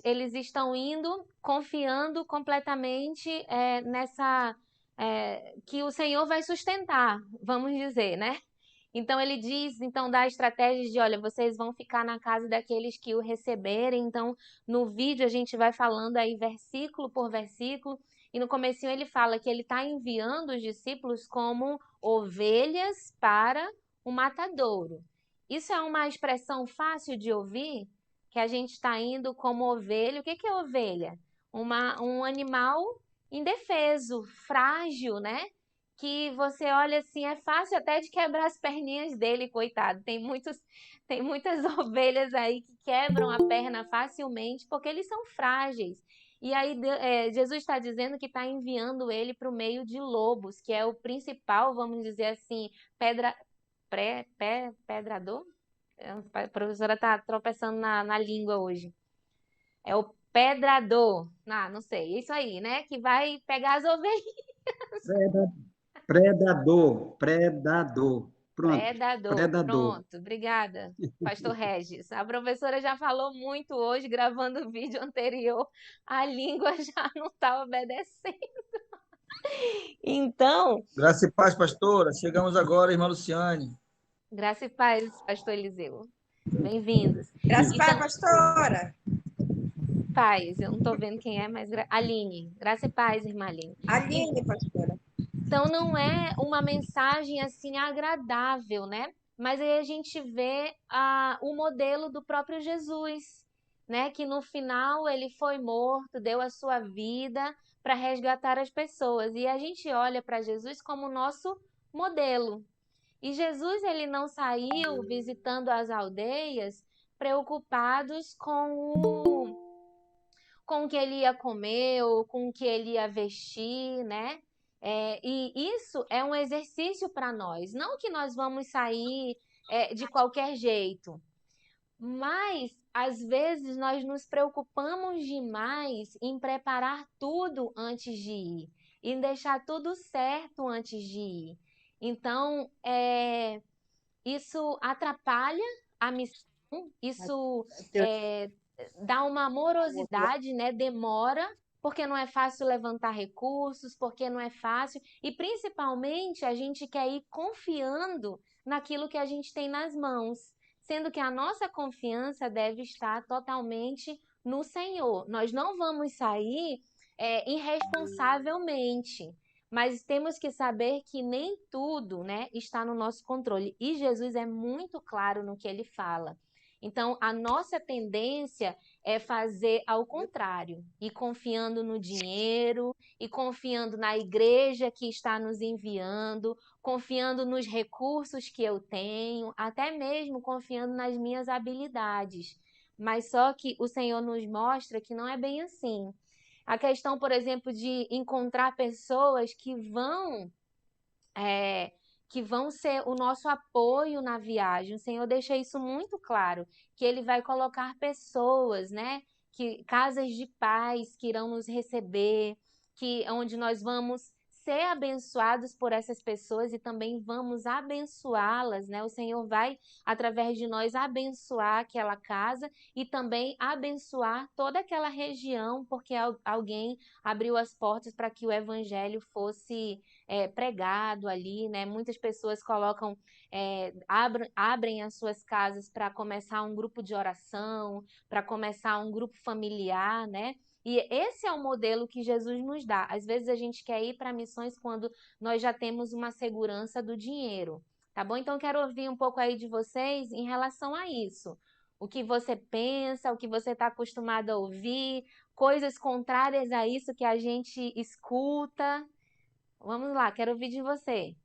eles estão indo confiando completamente nessa que o Senhor vai sustentar, vamos dizer, né? Então ele diz, então dá estratégias de, olha, vocês vão ficar na casa daqueles que o receberem. Então, no vídeo a gente vai falando aí versículo por versículo, e no comecinho ele fala que ele está enviando os discípulos como ovelhas para o matadouro. Isso é uma expressão fácil de ouvir, que a gente está indo como ovelha. O que é ovelha? Um animal indefeso, frágil, né? Que você olha assim, é fácil até de quebrar as perninhas dele, coitado. Tem muitas ovelhas aí que quebram a perna facilmente porque eles são frágeis. E aí Jesus está dizendo que está enviando ele para o meio de lobos, que é o principal, vamos dizer assim, pedrador? A professora está tropeçando na língua hoje. É o pedrador. Não sei. É isso aí, né? Que vai pegar as ovelhas. Predador. Pronto. Predador. Pronto. Obrigada, Pastor Regis. A professora já falou muito hoje, gravando o vídeo anterior. A língua já não está obedecendo. Então, Graça e paz, pastora. Chegamos agora, irmã Luciane. graça e paz, Pastor Eliseu. Bem-vindos. Graça e paz, pastora. Paz, eu não estou vendo quem é, mas Aline. Graça e paz, irmã Aline. Aline, pastora. Então, não é uma mensagem assim agradável, né? Mas aí a gente vê o modelo do próprio Jesus, né? Que no final ele foi morto, deu a sua vida para resgatar as pessoas. E a gente olha para Jesus como nosso modelo. E Jesus, ele não saiu visitando as aldeias preocupados com o que ele ia comer ou com o que ele ia vestir, né? E isso é um exercício para nós. Não que nós vamos sair de qualquer jeito, mas às vezes nós nos preocupamos demais em preparar tudo antes de ir, em deixar tudo certo antes de ir. Então, isso atrapalha a missão, isso dá uma morosidade, né? Demora, porque não é fácil levantar recursos, porque não é fácil, e principalmente a gente quer ir confiando naquilo que a gente tem nas mãos, sendo que a nossa confiança deve estar totalmente no Senhor. Nós não vamos sair irresponsavelmente, mas temos que saber que nem tudo, né, está no nosso controle. E Jesus é muito claro no que ele fala. Então, a nossa tendência é fazer ao contrário, e confiando no dinheiro, e confiando na igreja que está nos enviando, confiando nos recursos que eu tenho, até mesmo confiando nas minhas habilidades. Mas só que o Senhor nos mostra que não é bem assim. A questão, por exemplo, de encontrar pessoas que vão ser o nosso apoio na viagem. O Senhor deixa isso muito claro, que Ele vai colocar pessoas, né? Casas de paz que irão nos receber, onde nós vamos ser abençoados por essas pessoas e também vamos abençoá-las, né? O Senhor vai, através de nós, abençoar aquela casa e também abençoar toda aquela região, porque alguém abriu as portas para que o evangelho fosse pregado ali, né? Muitas pessoas abrem as suas casas para começar um grupo de oração, para começar um grupo familiar, né? E esse é o modelo que Jesus nos dá. Às vezes a gente quer ir para missões quando nós já temos uma segurança do dinheiro, tá bom? Então eu quero ouvir um pouco aí de vocês em relação a isso. O que você pensa, o que você está acostumado a ouvir, coisas contrárias a isso que a gente escuta. Vamos lá, quero ouvir de você.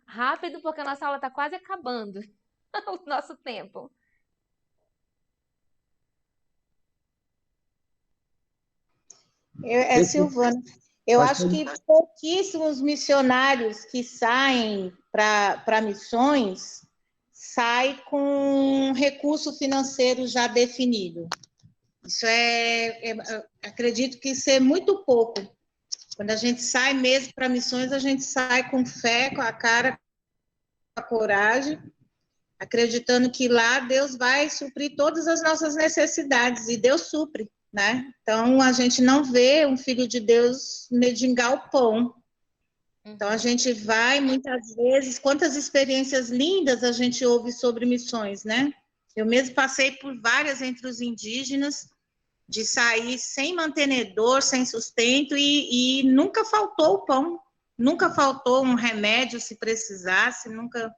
Rápido, porque a nossa aula está quase acabando. O nosso tempo. Silvana, eu acho que pouquíssimos missionários que saem para missões saem com um recurso financeiro já definido. Isso acredito que isso é muito pouco. Quando a gente sai mesmo para missões, a gente sai com fé, com a cara, com a coragem, acreditando que lá Deus vai suprir todas as nossas necessidades, e Deus supre, né? Então, a gente não vê um filho de Deus mendigar o pão. Então, a gente vai, muitas vezes, quantas experiências lindas a gente ouve sobre missões, né? Eu mesmo passei por várias entre os indígenas, de sair sem mantenedor, sem sustento, e nunca faltou o pão, nunca faltou um remédio se precisasse, nunca...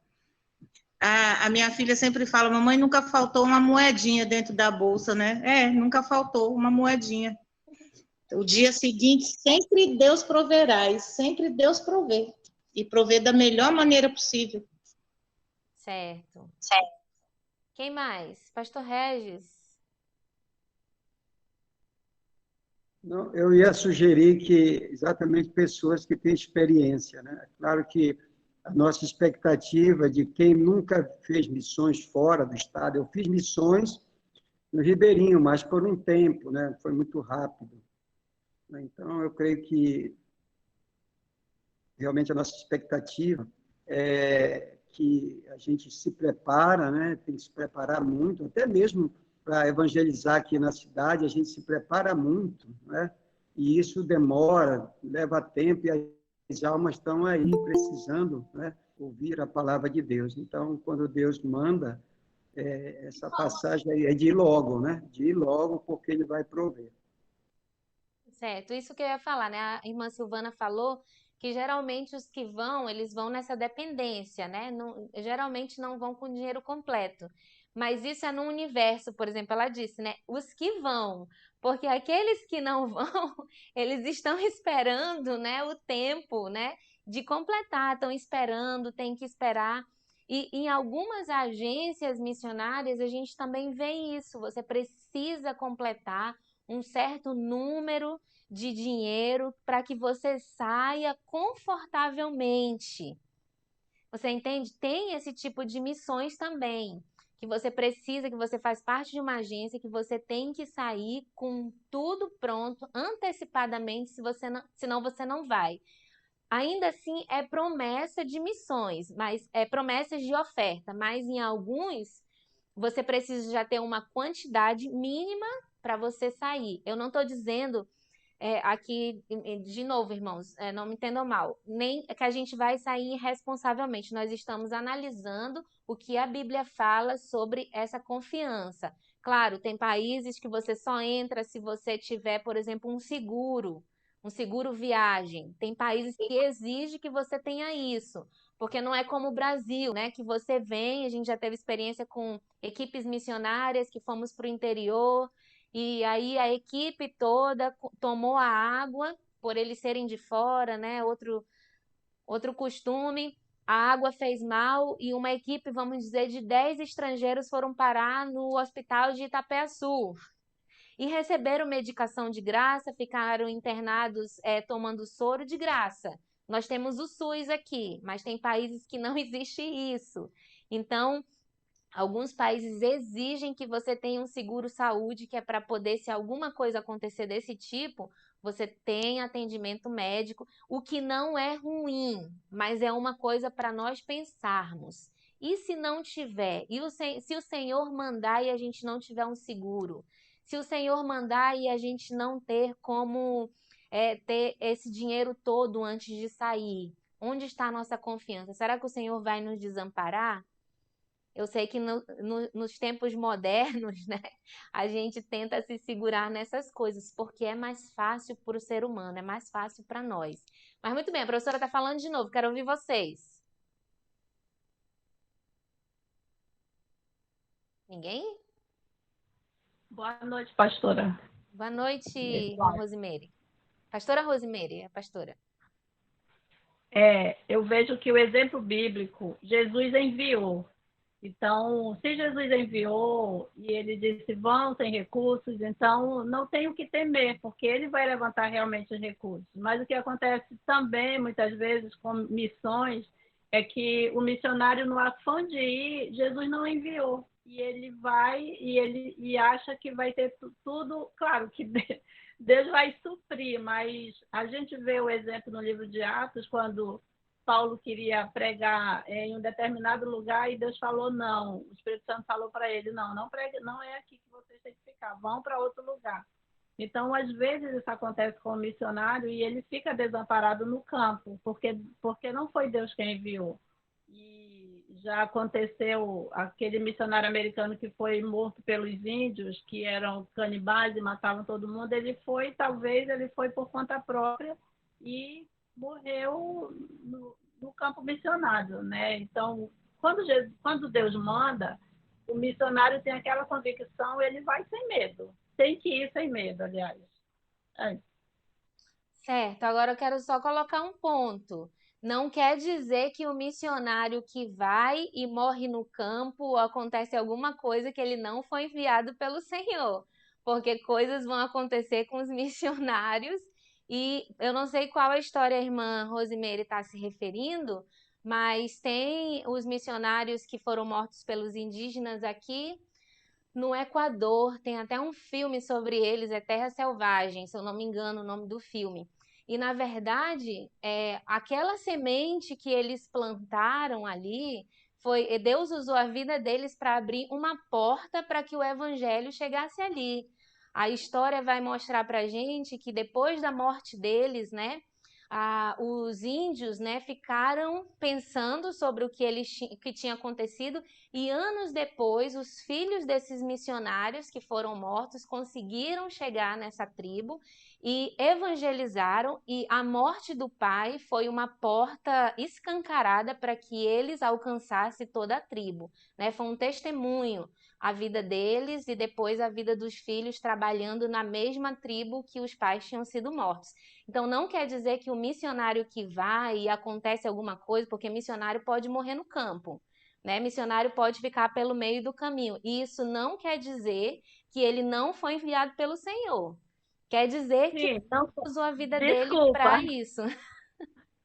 A minha filha sempre fala, mamãe, nunca faltou uma moedinha dentro da bolsa, né? Nunca faltou uma moedinha. O dia seguinte, sempre Deus proverá, e sempre Deus provê, e provê da melhor maneira possível. Certo. Quem mais? Pastor Regis. Não, eu ia sugerir que exatamente pessoas que têm experiência, né? Claro que a nossa expectativa de quem nunca fez missões fora do estado, eu fiz missões no Ribeirinho, mas por um tempo, né? Foi muito rápido. Então, eu creio que realmente a nossa expectativa é que a gente se prepara, né? Tem que se preparar muito, até mesmo para evangelizar aqui na cidade, a gente se prepara muito, né? E isso demora, leva tempo, e as almas estão aí precisando, né, ouvir a palavra de Deus. Então, quando Deus manda, essa passagem aí é de ir logo, né? De ir logo, porque Ele vai prover. Certo, isso que eu ia falar, né? A irmã Silvana falou que geralmente os que vão, eles vão nessa dependência, né? Geralmente não vão com dinheiro completo. Mas isso é no universo, por exemplo, ela disse, né? Os que vão, porque aqueles que não vão, eles estão esperando, né, o tempo, né, de completar, estão esperando, tem que esperar. E em algumas agências missionárias a gente também vê isso. Você precisa completar um certo número de dinheiro para que você saia confortavelmente. Você entende? Tem esse tipo de missões também, que você precisa, que você faz parte de uma agência, que você tem que sair com tudo pronto, antecipadamente, senão você não vai. Ainda assim, é promessa de missões, mas é promessas de oferta, mas em alguns você precisa já ter uma quantidade mínima para você sair. Eu não estou dizendo aqui, de novo, irmãos, não me entendam mal, nem que a gente vai sair irresponsavelmente. Nós estamos analisando o que a Bíblia fala sobre essa confiança. Claro, tem países que você só entra se você tiver, por exemplo, um seguro viagem. Tem países que exigem que você tenha isso, porque não é como o Brasil, né? Que você vem, a gente já teve experiência com equipes missionárias que fomos para o interior, e aí a equipe toda tomou a água, por eles serem de fora, né? Outro costume, a água fez mal e uma equipe, vamos dizer, de 10 estrangeiros foram parar no hospital de Itapé-Açu e receberam medicação de graça, ficaram internados tomando soro de graça. Nós temos o SUS aqui, mas tem países que não existe isso. Então, alguns países exigem que você tenha um seguro-saúde, que é para poder, se alguma coisa acontecer desse tipo, você tenha atendimento médico, o que não é ruim, mas é uma coisa para nós pensarmos. E se não tiver? Se o Senhor mandar e a gente não tiver um seguro? Se o Senhor mandar e a gente não ter como ter esse dinheiro todo antes de sair? Onde está a nossa confiança? Será que o Senhor vai nos desamparar? Eu sei que nos tempos modernos, né, a gente tenta se segurar nessas coisas, porque é mais fácil para o ser humano, é mais fácil para nós. Mas muito bem, a professora está falando de novo, quero ouvir vocês. Ninguém? Boa noite, pastora. Boa noite, irmã Rosemary. Pastora Rosemary, a pastora. Eu vejo que o exemplo bíblico, Jesus enviou. Então, se Jesus enviou e ele disse, vão, tem recursos, então não tem o que temer, porque ele vai levantar realmente os recursos. Mas o que acontece também, muitas vezes, com missões, é que o missionário, no afã de ir, Jesus não enviou. E ele vai e acha que vai ter tudo, claro que Deus vai suprir, mas a gente vê o exemplo no livro de Atos, quando Paulo queria pregar em um determinado lugar e Deus falou não. O Espírito Santo falou para ele, não pregue, não é aqui que vocês têm que ficar, vão para outro lugar. Então, às vezes, isso acontece com o missionário e ele fica desamparado no campo, porque não foi Deus quem enviou. E já aconteceu aquele missionário americano que foi morto pelos índios, que eram canibais e matavam todo mundo, talvez ele foi por conta própria e morreu no campo missionário, né? Então, quando Deus manda, o missionário tem aquela convicção, ele vai sem medo. Tem que ir sem medo, aliás. Certo, agora eu quero só colocar um ponto. Não quer dizer que o missionário que vai e morre no campo ou acontece alguma coisa que ele não foi enviado pelo Senhor, porque coisas vão acontecer com os missionários e eu não sei qual a história a irmã Rosemary está se referindo, mas tem os missionários que foram mortos pelos indígenas aqui no Equador, tem até um filme sobre eles, é Terra Selvagem, se eu não me engano o nome do filme. E, na verdade, aquela semente que eles plantaram ali, Deus usou a vida deles para abrir uma porta para que o evangelho chegasse ali. A história vai mostrar para a gente que depois da morte deles, né, os índios, né, ficaram pensando sobre o que tinha acontecido e anos depois os filhos desses missionários que foram mortos conseguiram chegar nessa tribo e evangelizaram, e a morte do pai foi uma porta escancarada para que eles alcançassem toda a tribo, né? Foi um testemunho a vida deles e depois a vida dos filhos trabalhando na mesma tribo que os pais tinham sido mortos. Então, não quer dizer que o missionário que vai e acontece alguma coisa, porque missionário pode morrer no campo, né? Missionário pode ficar pelo meio do caminho. E isso não quer dizer que ele não foi enviado pelo Senhor. Quer dizer que ele usou a vida dele para isso.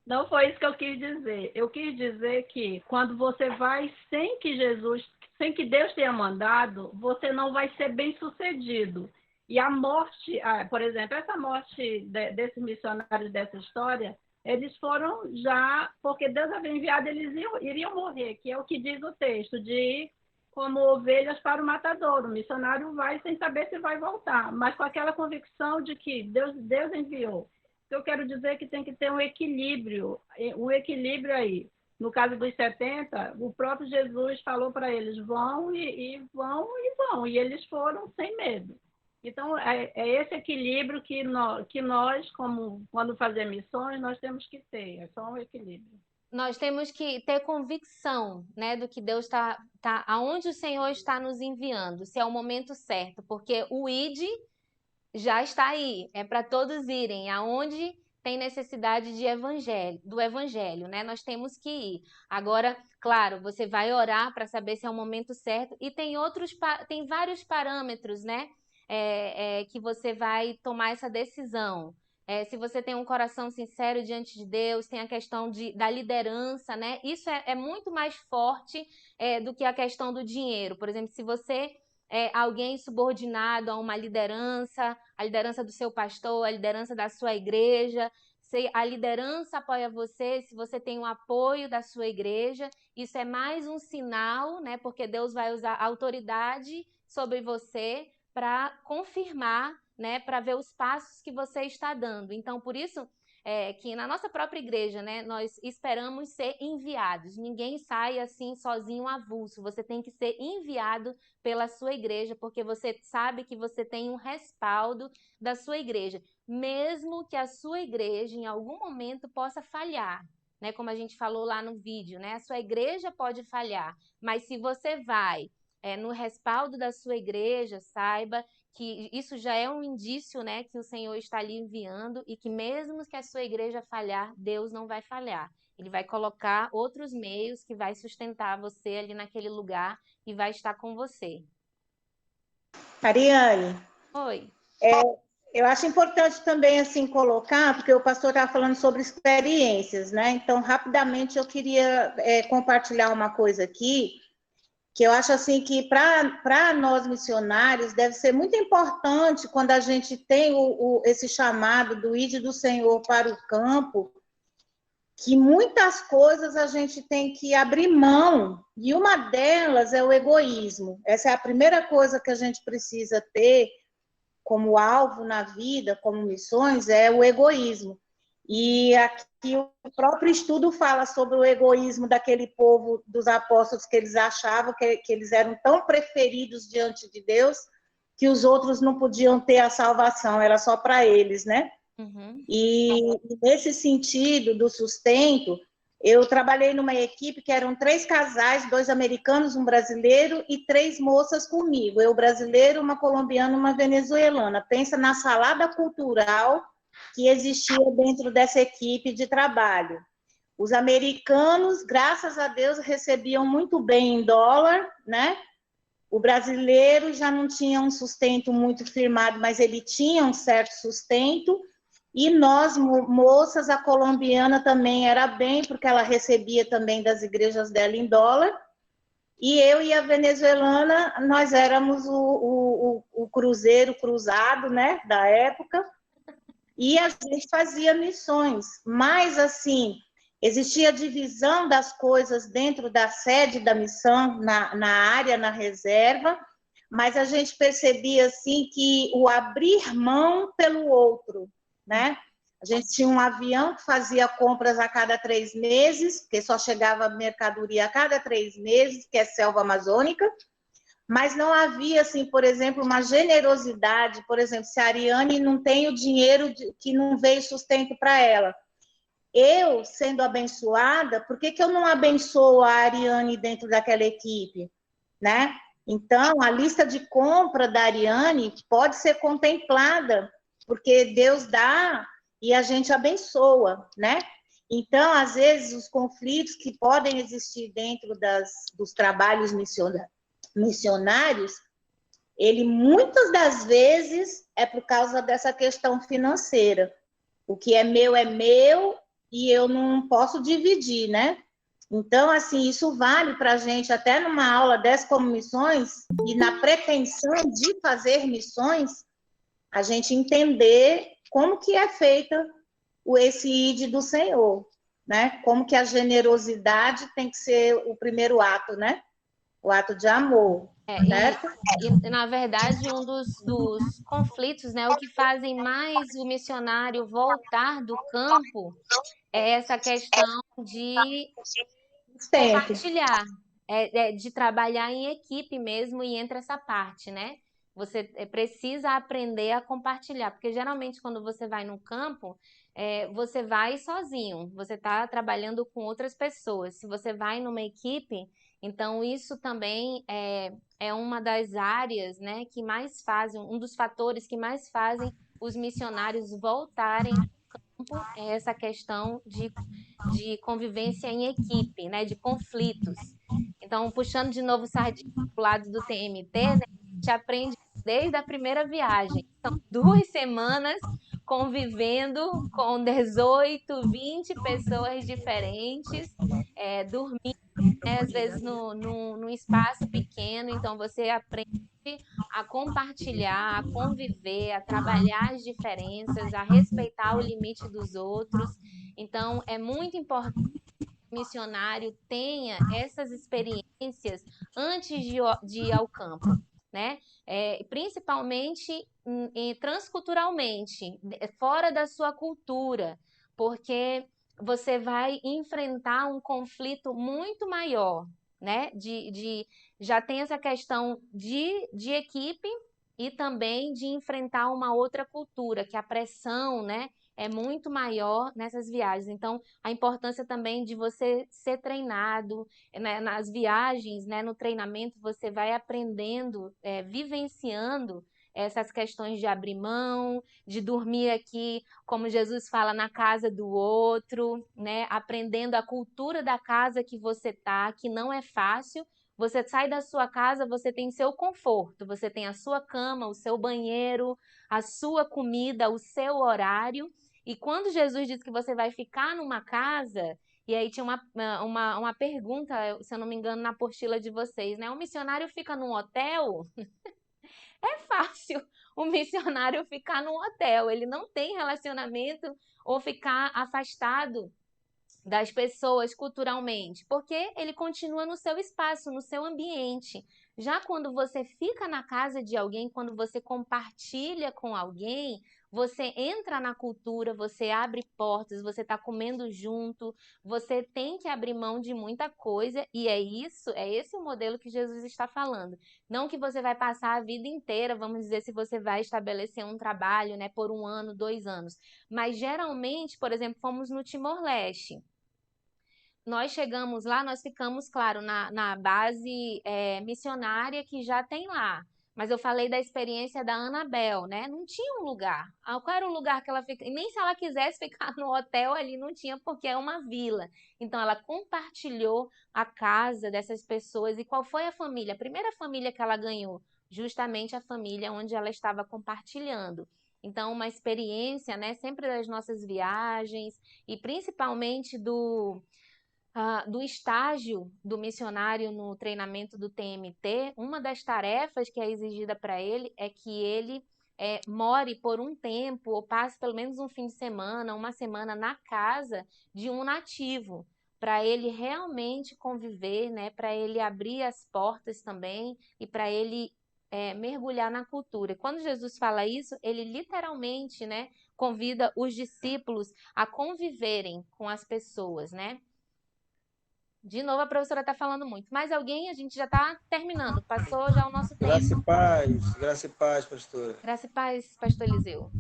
Não foi isso que eu quis dizer. Eu quis dizer que quando você vai sem que Deus tenha mandado, você não vai ser bem sucedido. E a morte, por exemplo, essa morte desses missionários dessa história, eles foram já, porque Deus havia enviado, eles iriam morrer, que é o que diz o texto, de como ovelhas para o matadouro. O missionário vai sem saber se vai voltar, mas com aquela convicção de que Deus enviou. Eu quero dizer que tem que ter um equilíbrio aí. No caso dos 70, o próprio Jesus falou para eles, vão e vão, e eles foram sem medo. Então, é esse equilíbrio que nós, como quando fazemos missões, nós temos que ter, é só um equilíbrio. Nós temos que ter convicção, né, do que Deus aonde o Senhor está nos enviando, se é o momento certo, porque o ID já está aí, é para todos irem, aonde tem necessidade do evangelho, né? Nós temos que ir. Agora, claro, você vai orar para saber se é o momento certo, e tem vários parâmetros, né? Que você vai tomar essa decisão. Se você tem um coração sincero diante de Deus, tem a questão da liderança, né? Isso é muito mais forte do que a questão do dinheiro. Por exemplo, se você é alguém subordinado a uma liderança, a liderança do seu pastor, a liderança da sua igreja, se a liderança apoia você, se você tem o apoio da sua igreja, isso é mais um sinal, né? Porque Deus vai usar autoridade sobre você para confirmar, né? Para ver os passos que você está dando. Então, por isso que na nossa própria igreja, né, nós esperamos ser enviados. Ninguém sai assim sozinho avulso. Você tem que ser enviado pela sua igreja, porque você sabe que você tem um respaldo da sua igreja, mesmo que a sua igreja em algum momento possa falhar, né? Como a gente falou lá no vídeo, né? A sua igreja pode falhar, mas se você vai no respaldo da sua igreja, saiba que isso já é um indício, né, que o Senhor está lhe enviando, e que mesmo que a sua igreja falhar, Deus não vai falhar. Ele vai colocar outros meios que vai sustentar você ali naquele lugar e vai estar com você. Ariane. Oi. Eu acho importante também assim colocar, porque o pastor estava falando sobre experiências, né? Então, rapidamente eu queria compartilhar uma coisa aqui, que eu acho assim que para nós missionários deve ser muito importante quando a gente tem esse chamado do ID do Senhor para o campo, que muitas coisas a gente tem que abrir mão, e uma delas é o egoísmo. Essa é a primeira coisa que a gente precisa ter como alvo na vida, como missões, é o egoísmo. E aqui o próprio estudo fala sobre o egoísmo daquele povo dos apóstolos, que eles achavam que eles eram tão preferidos diante de Deus que os outros não podiam ter a salvação, era só para eles, né? Uhum. E nesse sentido do sustento, eu trabalhei numa equipe que eram 3 casais, 2 americanos, um brasileiro e 3 moças comigo. Eu brasileiro, uma colombiana, uma venezuelana. Pensa na salada cultural que existia dentro dessa equipe de trabalho. Os americanos, graças a Deus, recebiam muito bem em dólar, né? O brasileiro já não tinha um sustento muito firmado, mas ele tinha um certo sustento. E nós, moças, a colombiana também era bem, porque ela recebia também das igrejas dela em dólar. E eu e a venezuelana, nós éramos o cruzeiro cruzado, né, da época. E a gente fazia missões, mas assim, existia divisão das coisas dentro da sede da missão, na área, na reserva, mas a gente percebia assim que o abrir mão pelo outro, né? A gente tinha um avião que fazia compras a cada 3 meses, porque só chegava mercadoria a cada 3 meses, que é selva amazônica. Mas não havia, assim, por exemplo, uma generosidade. Por exemplo, se a Ariane não tem o dinheiro que não veio sustento para ela. Eu, sendo abençoada, por que eu não abençoo a Ariane dentro daquela equipe? Né? Então, a lista de compra da Ariane pode ser contemplada, porque Deus dá e a gente abençoa, né? Então, às vezes, os conflitos que podem existir dentro dos trabalhos missionários, ele muitas das vezes é por causa dessa questão financeira. O que é meu e eu não posso dividir, né? Então, assim, isso vale para a gente, até numa aula dessa como missões, e na pretensão de fazer missões, a gente entender como que é feita esse ID do Senhor, né? Como que a generosidade tem que ser o primeiro ato, né? o ato de amor, certo? Na verdade, um dos conflitos, né, o que fazem mais o missionário voltar do campo é essa questão de compartilhar, de trabalhar em equipe mesmo, e entra essa parte, né? Você precisa aprender a compartilhar, porque geralmente quando você vai no campo, você vai sozinho, você está trabalhando com outras pessoas. Se você vai numa equipe, então isso também é uma das áreas, né, que mais fazem, um dos fatores que mais fazem os missionários voltarem ao campo, é essa questão de convivência em equipe, né, de conflitos. Então, puxando de novo o sardinha para o lado do TMT, né, a gente aprende desde a primeira viagem. São 2 semanas convivendo com 18, 20 pessoas diferentes, dormindo, né, às vezes num espaço pequeno. Então, você aprende a compartilhar, a conviver, a trabalhar as diferenças, a respeitar o limite dos outros. Então, é muito importante que o missionário tenha essas experiências antes de ir ao campo, né? Principalmente transculturalmente, fora da sua cultura, porque você vai enfrentar um conflito muito maior, né? Já tem essa questão de equipe e também de enfrentar uma outra cultura, que a pressão, né, é muito maior nessas viagens. Então, a importância também de você ser treinado, né, nas viagens, né, no treinamento, você vai aprendendo, vivenciando essas questões de abrir mão, de dormir aqui, como Jesus fala, na casa do outro, né, aprendendo a cultura da casa que você tá, que não é fácil. Você sai da sua casa, você tem seu conforto, você tem a sua cama, o seu banheiro, a sua comida, o seu horário. E quando Jesus diz que você vai ficar numa casa, e aí tinha uma pergunta, se eu não me engano, na apostila de vocês, né? O missionário fica num hotel? É fácil o missionário ficar num hotel, ele não tem relacionamento ou ficar afastado das pessoas culturalmente, porque ele continua no seu espaço, no seu ambiente. Já quando você fica na casa de alguém, quando você compartilha com alguém, você entra na cultura, você abre portas, você está comendo junto, você tem que abrir mão de muita coisa, e é esse o modelo que Jesus está falando. Não que você vai passar a vida inteira, vamos dizer, se você vai estabelecer um trabalho, né, por 1 ano, 2 anos. Mas geralmente, por exemplo, fomos no Timor-Leste. Nós chegamos lá, nós ficamos, claro, na base missionária que já tem lá. Mas eu falei da experiência da Anabel, né? Não tinha um lugar. Qual era o lugar que ela fica? Nem se ela quisesse ficar no hotel ali, não tinha, porque é uma vila. Então, ela compartilhou a casa dessas pessoas. E qual foi a família? A primeira família que ela ganhou? Justamente a família onde ela estava compartilhando. Então, uma experiência, né? Sempre das nossas viagens e principalmente do estágio do missionário no treinamento do TMT, uma das tarefas que é exigida para ele é que ele more por um tempo, ou passe pelo menos um fim de semana, uma semana na casa de um nativo, para ele realmente conviver, né, para ele abrir as portas também e para ele mergulhar na cultura. Quando Jesus fala isso, ele literalmente, né, convida os discípulos a conviverem com as pessoas, né? De novo, a professora está falando muito. Mais alguém? A gente já está terminando. Passou já o nosso tempo. Graça e paz, pastora. Graça e paz, pastor Eliseu.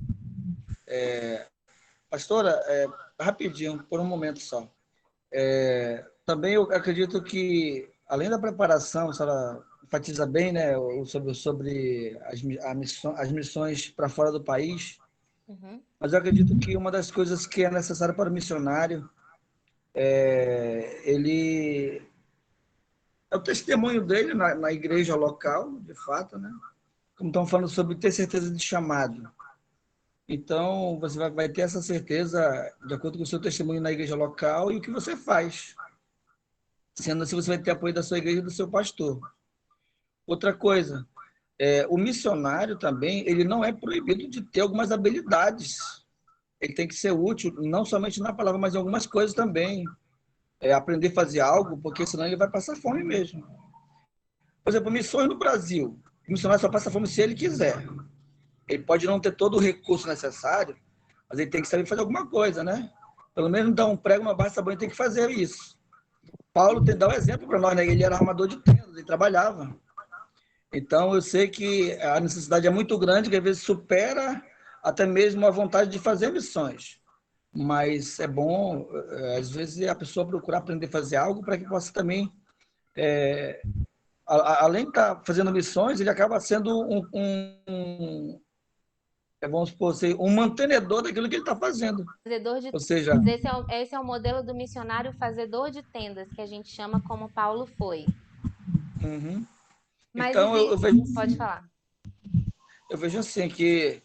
Pastora, rapidinho, por um momento só. Também eu acredito que, além da preparação, a senhora enfatiza bem, né, sobre as missões para fora do país, mas eu acredito que uma das coisas que é necessária para o missionário ele é o testemunho dele na igreja local, de fato, né? Como estão falando sobre ter certeza de chamado. Então, você vai ter essa certeza de acordo com o seu testemunho na igreja local e o que você faz. Sendo assim, você vai ter apoio da sua igreja e do seu pastor. Outra coisa, o missionário também, ele não é proibido de ter algumas habilidades. Ele tem que ser útil, não somente na palavra, mas em algumas coisas também. Aprender a fazer algo, porque senão ele vai passar fome mesmo. Por exemplo, missões no Brasil. O missionário só passa fome se ele quiser. Ele pode não ter todo o recurso necessário, mas ele tem que saber fazer alguma coisa, né? Pelo menos dar um prego, uma barra de sabão, ele tem que fazer isso. Paulo dá um exemplo para nós, né? Ele era armador de tendas, ele trabalhava. Então, eu sei que a necessidade é muito grande, que às vezes supera até mesmo a vontade de fazer missões. Mas é bom, às vezes, a pessoa procurar aprender a fazer algo para que possa também, além de estar fazendo missões, ele acaba sendo vamos supor assim, um mantenedor daquilo que ele está fazendo. Fazedor de Ou seja, esse é o modelo do missionário fazedor de tendas, que a gente chama como Paulo foi. Mas então eu vejo pode falar. Eu vejo assim que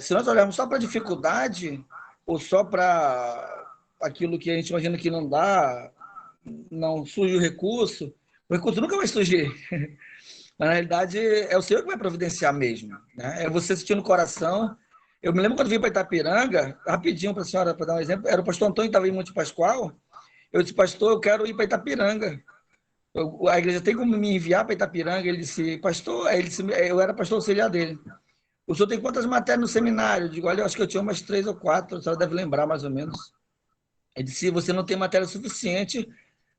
se nós olharmos só para a dificuldade ou só para aquilo que a gente imagina que não dá, não surge o recurso nunca vai surgir. Mas, na realidade, é o Senhor que vai providenciar mesmo. Né? É você sentir no coração. Eu me lembro quando vim para Itapiranga, rapidinho para a senhora, para dar um exemplo, era o pastor Antônio que estava em Monte Pascoal. Eu disse, pastor, eu quero ir para Itapiranga. A igreja tem como me enviar para Itapiranga? Ele disse, pastor, ele disse, eu era pastor auxiliar dele. O senhor tem quantas matérias no seminário? Eu digo, olha, eu acho que eu tinha umas 3 ou 4, a senhora deve lembrar mais ou menos. Ele disse, você não tem matéria suficiente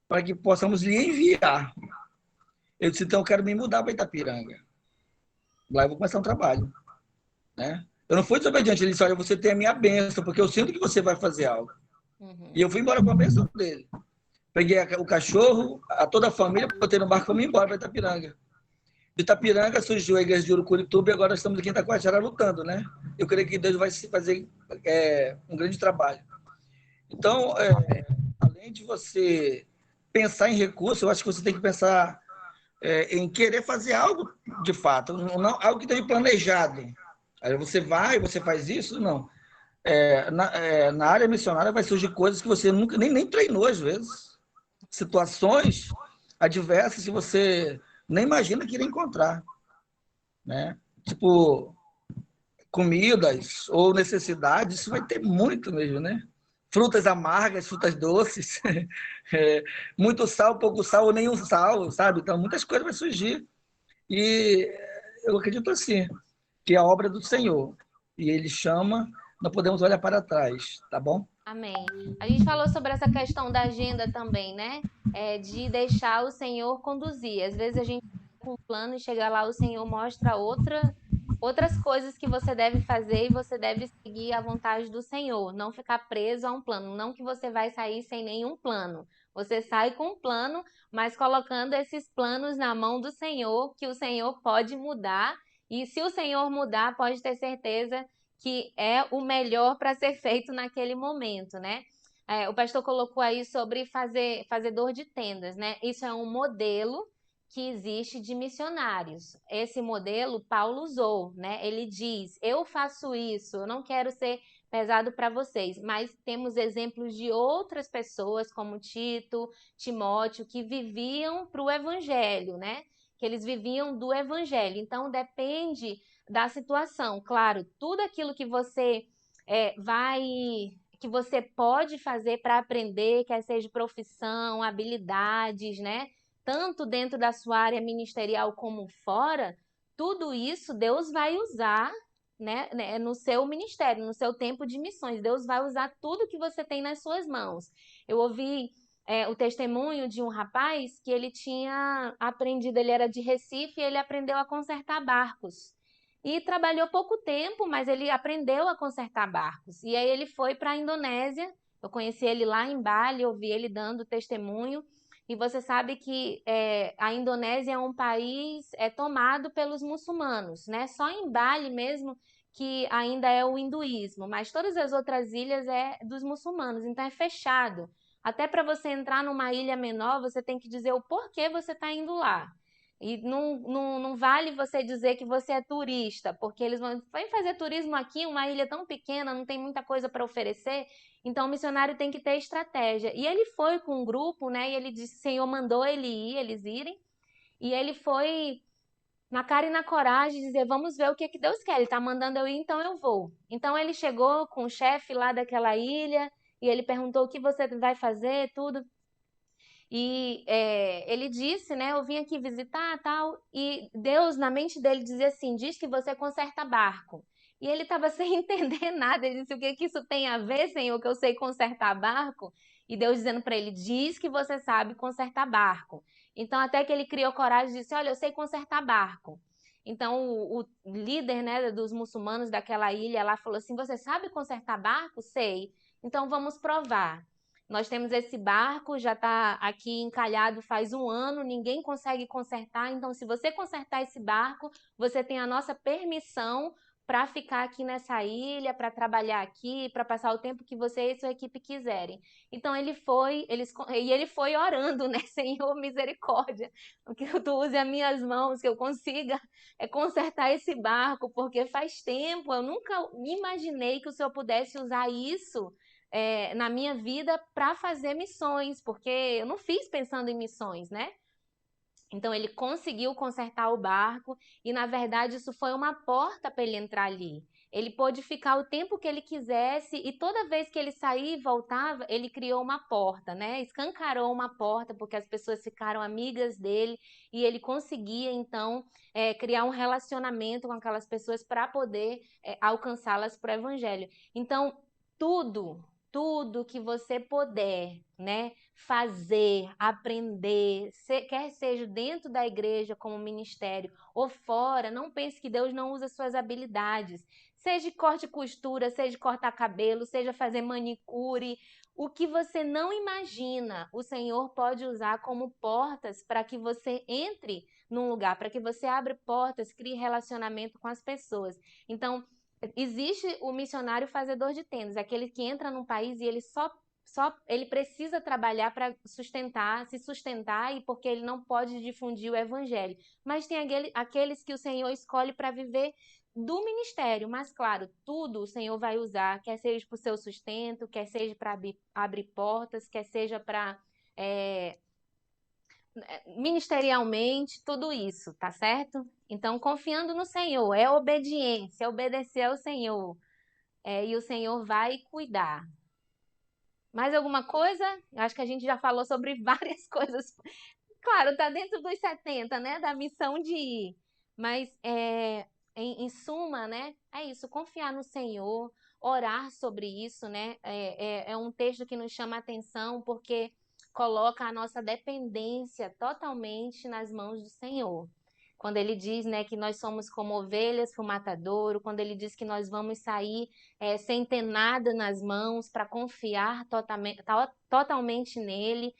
para que possamos lhe enviar. Eu disse, então eu quero me mudar para Itapiranga. Lá eu vou começar um trabalho. Né? Eu não fui desobediente, ele disse, olha, você tem a minha bênção, porque eu sinto que você vai fazer algo. E eu fui embora com a bênção dele. Peguei o cachorro, toda a família, botei no barco e fomos embora para Itapiranga. De Itapiranga surgiu a igreja de Urucurituba e agora estamos aqui em Itacoatiara lutando, né? Eu creio que Deus vai fazer um grande trabalho. Então, além de você pensar em recursos, eu acho que você tem que pensar em querer fazer algo de fato, não algo que esteja planejado. Aí você vai, você faz isso, não. Na área missionária vai surgir coisas que você nunca nem treinou às vezes. Situações adversas que você nem imagina que iria encontrar. Né? Tipo, comidas ou necessidades, isso vai ter muito mesmo, né? Frutas amargas, frutas doces, muito sal, pouco sal ou nenhum sal, sabe? Então, muitas coisas vão surgir. E eu acredito assim, que é a obra do Senhor. E Ele chama, não podemos olhar para trás, tá bom? Amém. A gente falou sobre essa questão da agenda também, né? De deixar o Senhor conduzir. Às vezes a gente com um plano e chega lá, o Senhor mostra outras coisas que você deve fazer e você deve seguir a vontade do Senhor, não ficar preso a um plano, não que você vai sair sem nenhum plano. Você sai com um plano, mas colocando esses planos na mão do Senhor, que o Senhor pode mudar, e se o Senhor mudar, pode ter certeza que é o melhor para ser feito naquele momento, né? O pastor colocou aí sobre fazedor de tendas, né? Isso é um modelo que existe de missionários. Esse modelo Paulo usou, né? Ele diz, eu faço isso, eu não quero ser pesado para vocês, mas temos exemplos de outras pessoas como Tito, Timóteo, que viviam para o evangelho, né? Que eles viviam do evangelho. Então, depende da situação. Claro, tudo aquilo que você que você pode fazer para aprender, quer seja profissão, habilidades, né? Tanto dentro da sua área ministerial como fora, tudo isso Deus vai usar, né, no seu ministério, no seu tempo de missões. Deus vai usar tudo que você tem nas suas mãos. Eu ouvi o testemunho de um rapaz que ele tinha aprendido, ele era de Recife e ele aprendeu a consertar barcos. E trabalhou pouco tempo, mas ele aprendeu a consertar barcos. E aí ele foi para a Indonésia, eu conheci ele lá em Bali, ouvi ele dando testemunho. E você sabe que a Indonésia é um país tomado pelos muçulmanos, né? Só em Bali mesmo que ainda é o hinduísmo, mas todas as outras ilhas é dos muçulmanos, então é fechado. Até para você entrar numa ilha menor, você tem que dizer o porquê você está indo lá. E não vale você dizer que você é turista, porque eles vão fazer turismo aqui, uma ilha tão pequena, não tem muita coisa para oferecer. Então, o missionário tem que ter estratégia. E ele foi com um grupo, né? E ele disse, o Senhor mandou eles irem. E ele foi na cara e na coragem dizer, vamos ver o que Deus quer. Ele está mandando eu ir, então eu vou. Então, ele chegou com o chefe lá daquela ilha e ele perguntou o que você vai fazer, tudo. E ele disse, né? Eu vim aqui visitar tal. E Deus, na mente dele, dizia assim: diz que você conserta barco. E ele estava sem entender nada. Ele disse: o que que isso tem a ver, Senhor, que eu sei consertar barco? E Deus dizendo para ele: diz que você sabe consertar barco. Então, até que ele criou coragem e disse: olha, eu sei consertar barco. Então, o líder, né, dos muçulmanos daquela ilha lá falou assim: você sabe consertar barco? Sei. Então, vamos provar. Nós temos esse barco, já está aqui encalhado faz 1 ano, ninguém consegue consertar. Então, se você consertar esse barco, você tem a nossa permissão para ficar aqui nessa ilha, para trabalhar aqui, para passar o tempo que você e sua equipe quiserem. Então, ele foi orando, né? Senhor, misericórdia, que tu use as minhas mãos, que eu consiga consertar esse barco, porque faz tempo, eu nunca imaginei que o Senhor pudesse usar isso na minha vida para fazer missões, porque eu não fiz pensando em missões, né? Então ele conseguiu consertar o barco e, na verdade, isso foi uma porta para ele entrar ali. Ele pôde ficar o tempo que ele quisesse e toda vez que ele saía e voltava, ele criou uma porta, né? Escancarou uma porta porque as pessoas ficaram amigas dele e ele conseguia, então, criar um relacionamento com aquelas pessoas para poder alcançá-las para o evangelho. Então, tudo que você puder, né, fazer, aprender, quer seja dentro da igreja como ministério ou fora, não pense que Deus não usa suas habilidades. Seja corte e costura, seja cortar cabelo, seja fazer manicure, o que você não imagina, o Senhor pode usar como portas para que você entre num lugar, para que você abra portas, crie relacionamento com as pessoas. Então, existe o missionário fazedor de tendas, aquele que entra num país e ele ele precisa trabalhar para se sustentar e porque ele não pode difundir o evangelho. Mas tem aqueles que o Senhor escolhe para viver do ministério. Mas, claro, tudo o Senhor vai usar, quer seja para o seu sustento, quer seja para abrir portas, quer seja para ministerialmente, tudo isso, tá certo? Então, confiando no Senhor, é obediência, é obedecer ao Senhor. E o Senhor vai cuidar. Mais alguma coisa? Eu acho que a gente já falou sobre várias coisas. Claro, tá dentro dos 70, né? Da missão de ir. Mas, em suma, né? É isso, confiar no Senhor, orar sobre isso, né? É um texto que nos chama a atenção porque coloca a nossa dependência totalmente nas mãos do Senhor. Quando ele diz, né, que nós somos como ovelhas para o matadouro, quando ele diz que nós vamos sair sem ter nada nas mãos para confiar totalmente nele,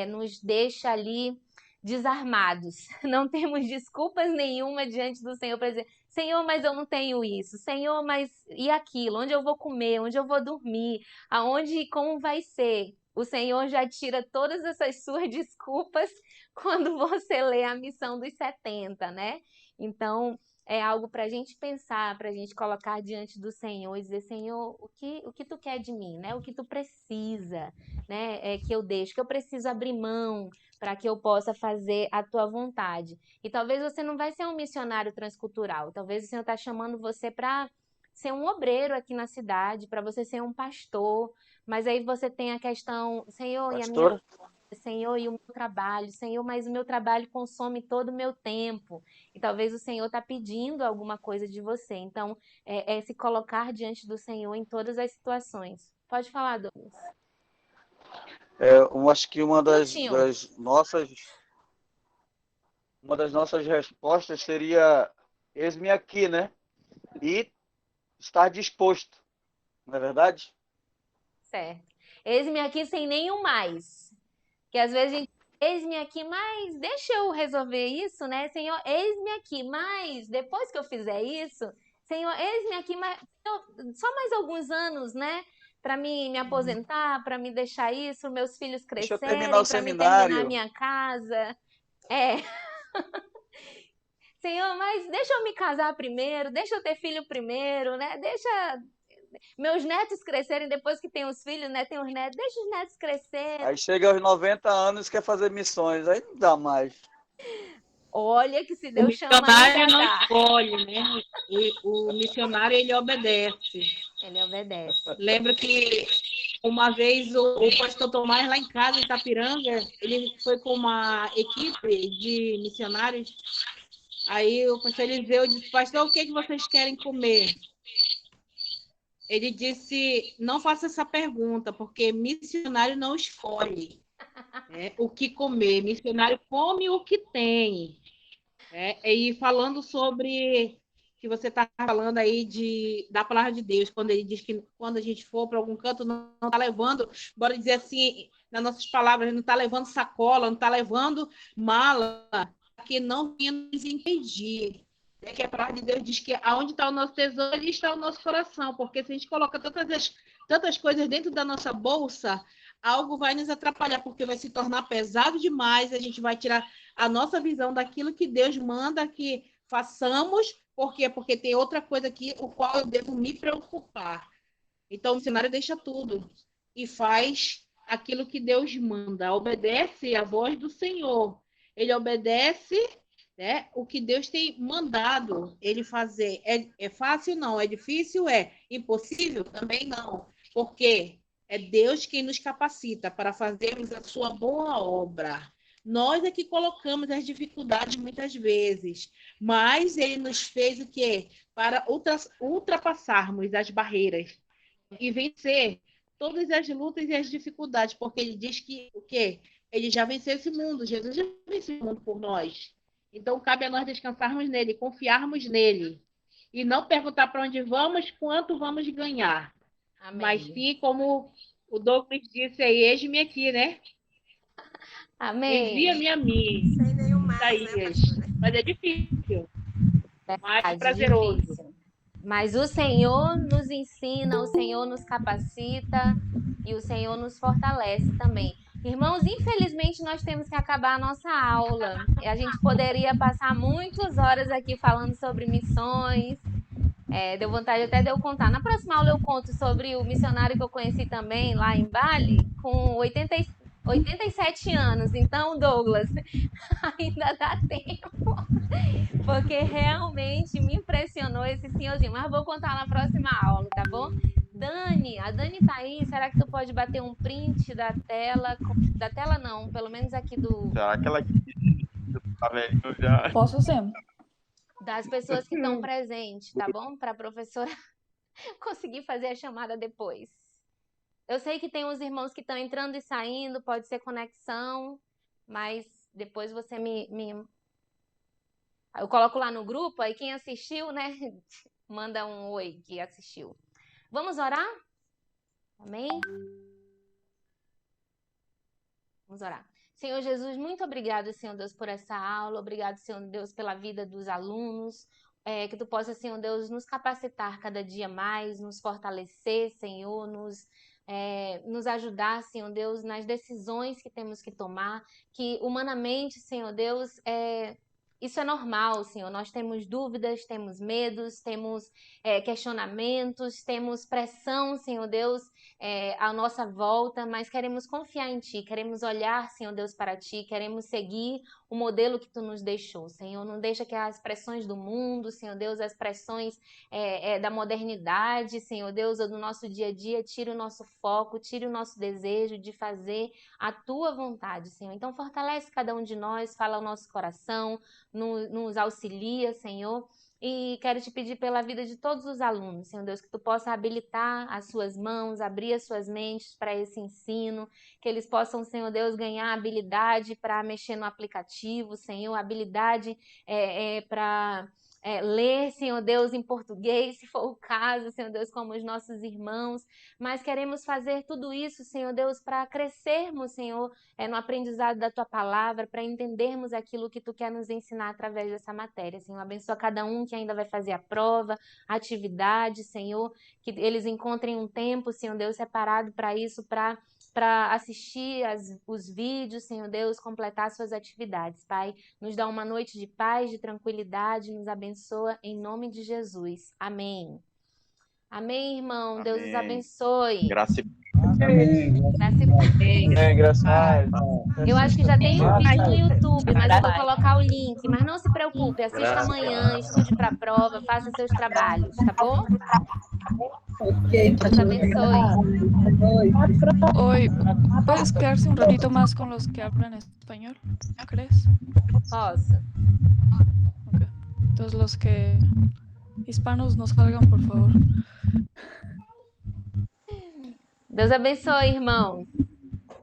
nos deixa ali desarmados. Não temos desculpas nenhuma diante do Senhor para dizer: Senhor, mas eu não tenho isso. Senhor, mas e aquilo? Onde eu vou comer? Onde eu vou dormir? Aonde e como vai ser? O Senhor já tira todas essas suas desculpas quando você lê a missão dos 70, né? Então, é algo para a gente pensar, para a gente colocar diante do Senhor e dizer: Senhor, o que tu quer de mim, né? O que tu precisa, né? Que eu deixo, que eu preciso abrir mão para que eu possa fazer a tua vontade. E talvez você não vai ser um missionário transcultural, talvez o Senhor está chamando você para ser um obreiro aqui na cidade, para você ser um pastor, mas aí você tem a questão: Senhor, Pastora? Senhor, e o meu trabalho, Senhor, mas o meu trabalho consome todo o meu tempo. E talvez o Senhor está pedindo alguma coisa de você. Então, é se colocar diante do Senhor em todas as situações. Pode falar, Douglas. Eu acho que uma das nossas respostas seria: eis-me aqui, né? E estar disposto, não é verdade? Certo. Eis-me aqui sem nenhum mais. Que às vezes a gente, eis-me aqui, mas deixa eu resolver isso, né? Senhor, eis-me aqui, mas depois que eu fizer isso, Senhor, eis-me aqui, mas só mais alguns anos, né? Para me aposentar, para me deixar isso, meus filhos Deixa eu crescerem, terminar o para me terminar a seminário. minha casa. Senhor, mas deixa eu me casar primeiro, deixa eu ter filho primeiro, né? Deixa meus netos crescerem depois que tem os filhos, né? Tem os netos, deixa os netos crescerem. Aí chega aos 90 anos e quer fazer missões, aí não dá mais. Olha que se O Deus chama, missionário não dá. escolhe, né? O missionário, ele obedece. Ele obedece. Lembra que Uma vez o pastor Tomás, lá em casa, em Itapiranga, ele foi com uma equipe de missionários. Aí o pastor Eliseu disse: pastor, o que vocês querem comer? Ele disse: não faça essa pergunta, porque missionário não escolhe o que comer. Missionário come o que tem. E falando sobre que você está falando aí da palavra de Deus, quando ele diz que quando a gente for para algum canto, não está levando, bora dizer assim, nas nossas palavras, não está levando sacola, não está levando mala, que não venha nos impedir. Que a palavra de Deus diz que aonde está o nosso tesouro, ali está o nosso coração, porque se a gente coloca tantas coisas dentro da nossa bolsa, algo vai nos atrapalhar, porque vai se tornar pesado demais, a gente vai tirar a nossa visão daquilo que Deus manda que façamos. Por quê? Porque tem outra coisa aqui, o qual eu devo me preocupar. Então, o missionário deixa tudo e faz aquilo que Deus manda, obedece a voz do Senhor. Ele obedece, o que Deus tem mandado ele fazer. É fácil? Não. É difícil? É. Impossível? Também não. Porque é Deus quem nos capacita para fazermos a sua boa obra. Nós é que colocamos as dificuldades muitas vezes, mas ele nos fez o quê? Para ultrapassarmos as barreiras e vencer todas as lutas e as dificuldades, porque ele diz que o quê? Ele já venceu esse mundo, Jesus já venceu o mundo por nós. Então, cabe a nós descansarmos nele, confiarmos nele e não perguntar para onde vamos, quanto vamos ganhar. Amém. Mas sim, como o Douglas disse aí, eis-me aqui, né? Amém. Envia-me a mim. Sem nenhum mais, Mas é difícil. Mas prazeroso. Difícil. Mas o Senhor nos ensina, o Senhor nos capacita e o Senhor nos fortalece também. Irmãos, infelizmente nós temos que acabar a nossa aula. A gente poderia passar muitas horas aqui falando sobre missões. Deu vontade até de eu contar. Na próxima aula eu conto sobre o missionário que eu conheci também lá em Bali, com 87 anos. Então, Douglas, ainda dá tempo. Porque realmente me impressionou esse senhorzinho. Mas vou contar na próxima aula, tá bom? Dani, a Dani tá aí. Será que tu pode bater um print da tela? Da tela não, pelo menos aqui do... Será que ela tá velhinho já? Posso sim. Das pessoas que estão presentes, tá bom? Para a professora conseguir fazer a chamada depois. Eu sei que tem uns irmãos que estão entrando e saindo, pode ser conexão, mas depois você eu coloco lá no grupo, aí quem assistiu, né? Manda um oi que assistiu. Vamos orar? Amém? Vamos orar. Senhor Jesus, muito obrigado, Senhor Deus, por essa aula. Obrigado, Senhor Deus, pela vida dos alunos. Que tu possa, Senhor Deus, nos capacitar cada dia mais, nos fortalecer, Senhor, nos ajudar, Senhor Deus, nas decisões que temos que tomar, que humanamente, Senhor Deus, isso é normal, Senhor. Nós temos dúvidas, temos medos, temos questionamentos, temos pressão, Senhor Deus, à nossa volta, mas queremos confiar em Ti, queremos olhar, Senhor Deus, para Ti, queremos seguir o modelo que Tu nos deixou, Senhor. Não deixa que as pressões do mundo, Senhor Deus, as pressões da modernidade, Senhor Deus, ou do nosso dia a dia, tire o nosso foco, tire o nosso desejo de fazer a Tua vontade, Senhor. Então fortalece cada um de nós, fala ao nosso coração, nos auxilia, Senhor. E quero te pedir pela vida de todos os alunos, Senhor Deus, que tu possa habilitar as suas mãos, abrir as suas mentes para esse ensino, que eles possam, Senhor Deus, ganhar habilidade para mexer no aplicativo, Senhor, habilidade para ler, Senhor Deus, em português, se for o caso, Senhor Deus, como os nossos irmãos, mas queremos fazer tudo isso, Senhor Deus, para crescermos, Senhor, no aprendizado da Tua palavra, para entendermos aquilo que Tu quer nos ensinar através dessa matéria, Senhor. Abençoa cada um que ainda vai fazer a prova, a atividade, Senhor, que eles encontrem um tempo, Senhor Deus, separado para isso, para assistir os vídeos, Senhor Deus, completar suas atividades, Pai. Nos dá uma noite de paz, de tranquilidade, nos abençoa em nome de Jesus. Amém. Amém, irmão. Amém. Deus os abençoe. Graça e Amém. Graça e paz. Eu acho que já tem um vídeo no YouTube, mas eu vou colocar o link. Mas não se preocupe, assista amanhã, estude para a prova, faça seus trabalhos, tá bom? Ok, Deus abençoe. Hoy, ¿puedes quedarse un ratito más con los que hablan español? ¿Crees? Posso. Entonces los que hispanos nos salgan, por favor. Deus abençoe, irmão.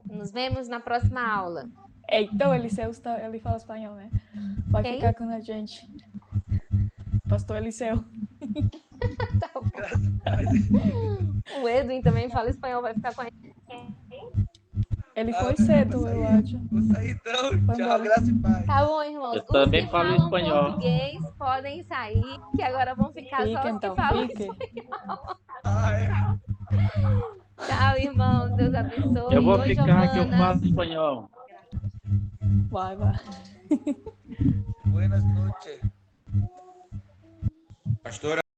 Nos vemos na próxima aula. Eita, o Eliseu ele fala espanhol, né? Vai Quem? ficar com a gente. Pastor Eliseu. Tá bom. O Edwin também fala espanhol, vai ficar com a gente. Ele foi cedo, eu acho. Vou sair então. Foi Tchau, embora. graça e paz. Tá bom, irmãos. Eu Os também que falo falam espanhol. português podem sair, que agora vão ficar Fique, só os então, que falam fique. espanhol. Ai. Tchau, irmãos. Deus abençoe. Eu vou Oi, ficar que eu Giovana. falo espanhol. Vai, vai. Buenas noches. Pastora.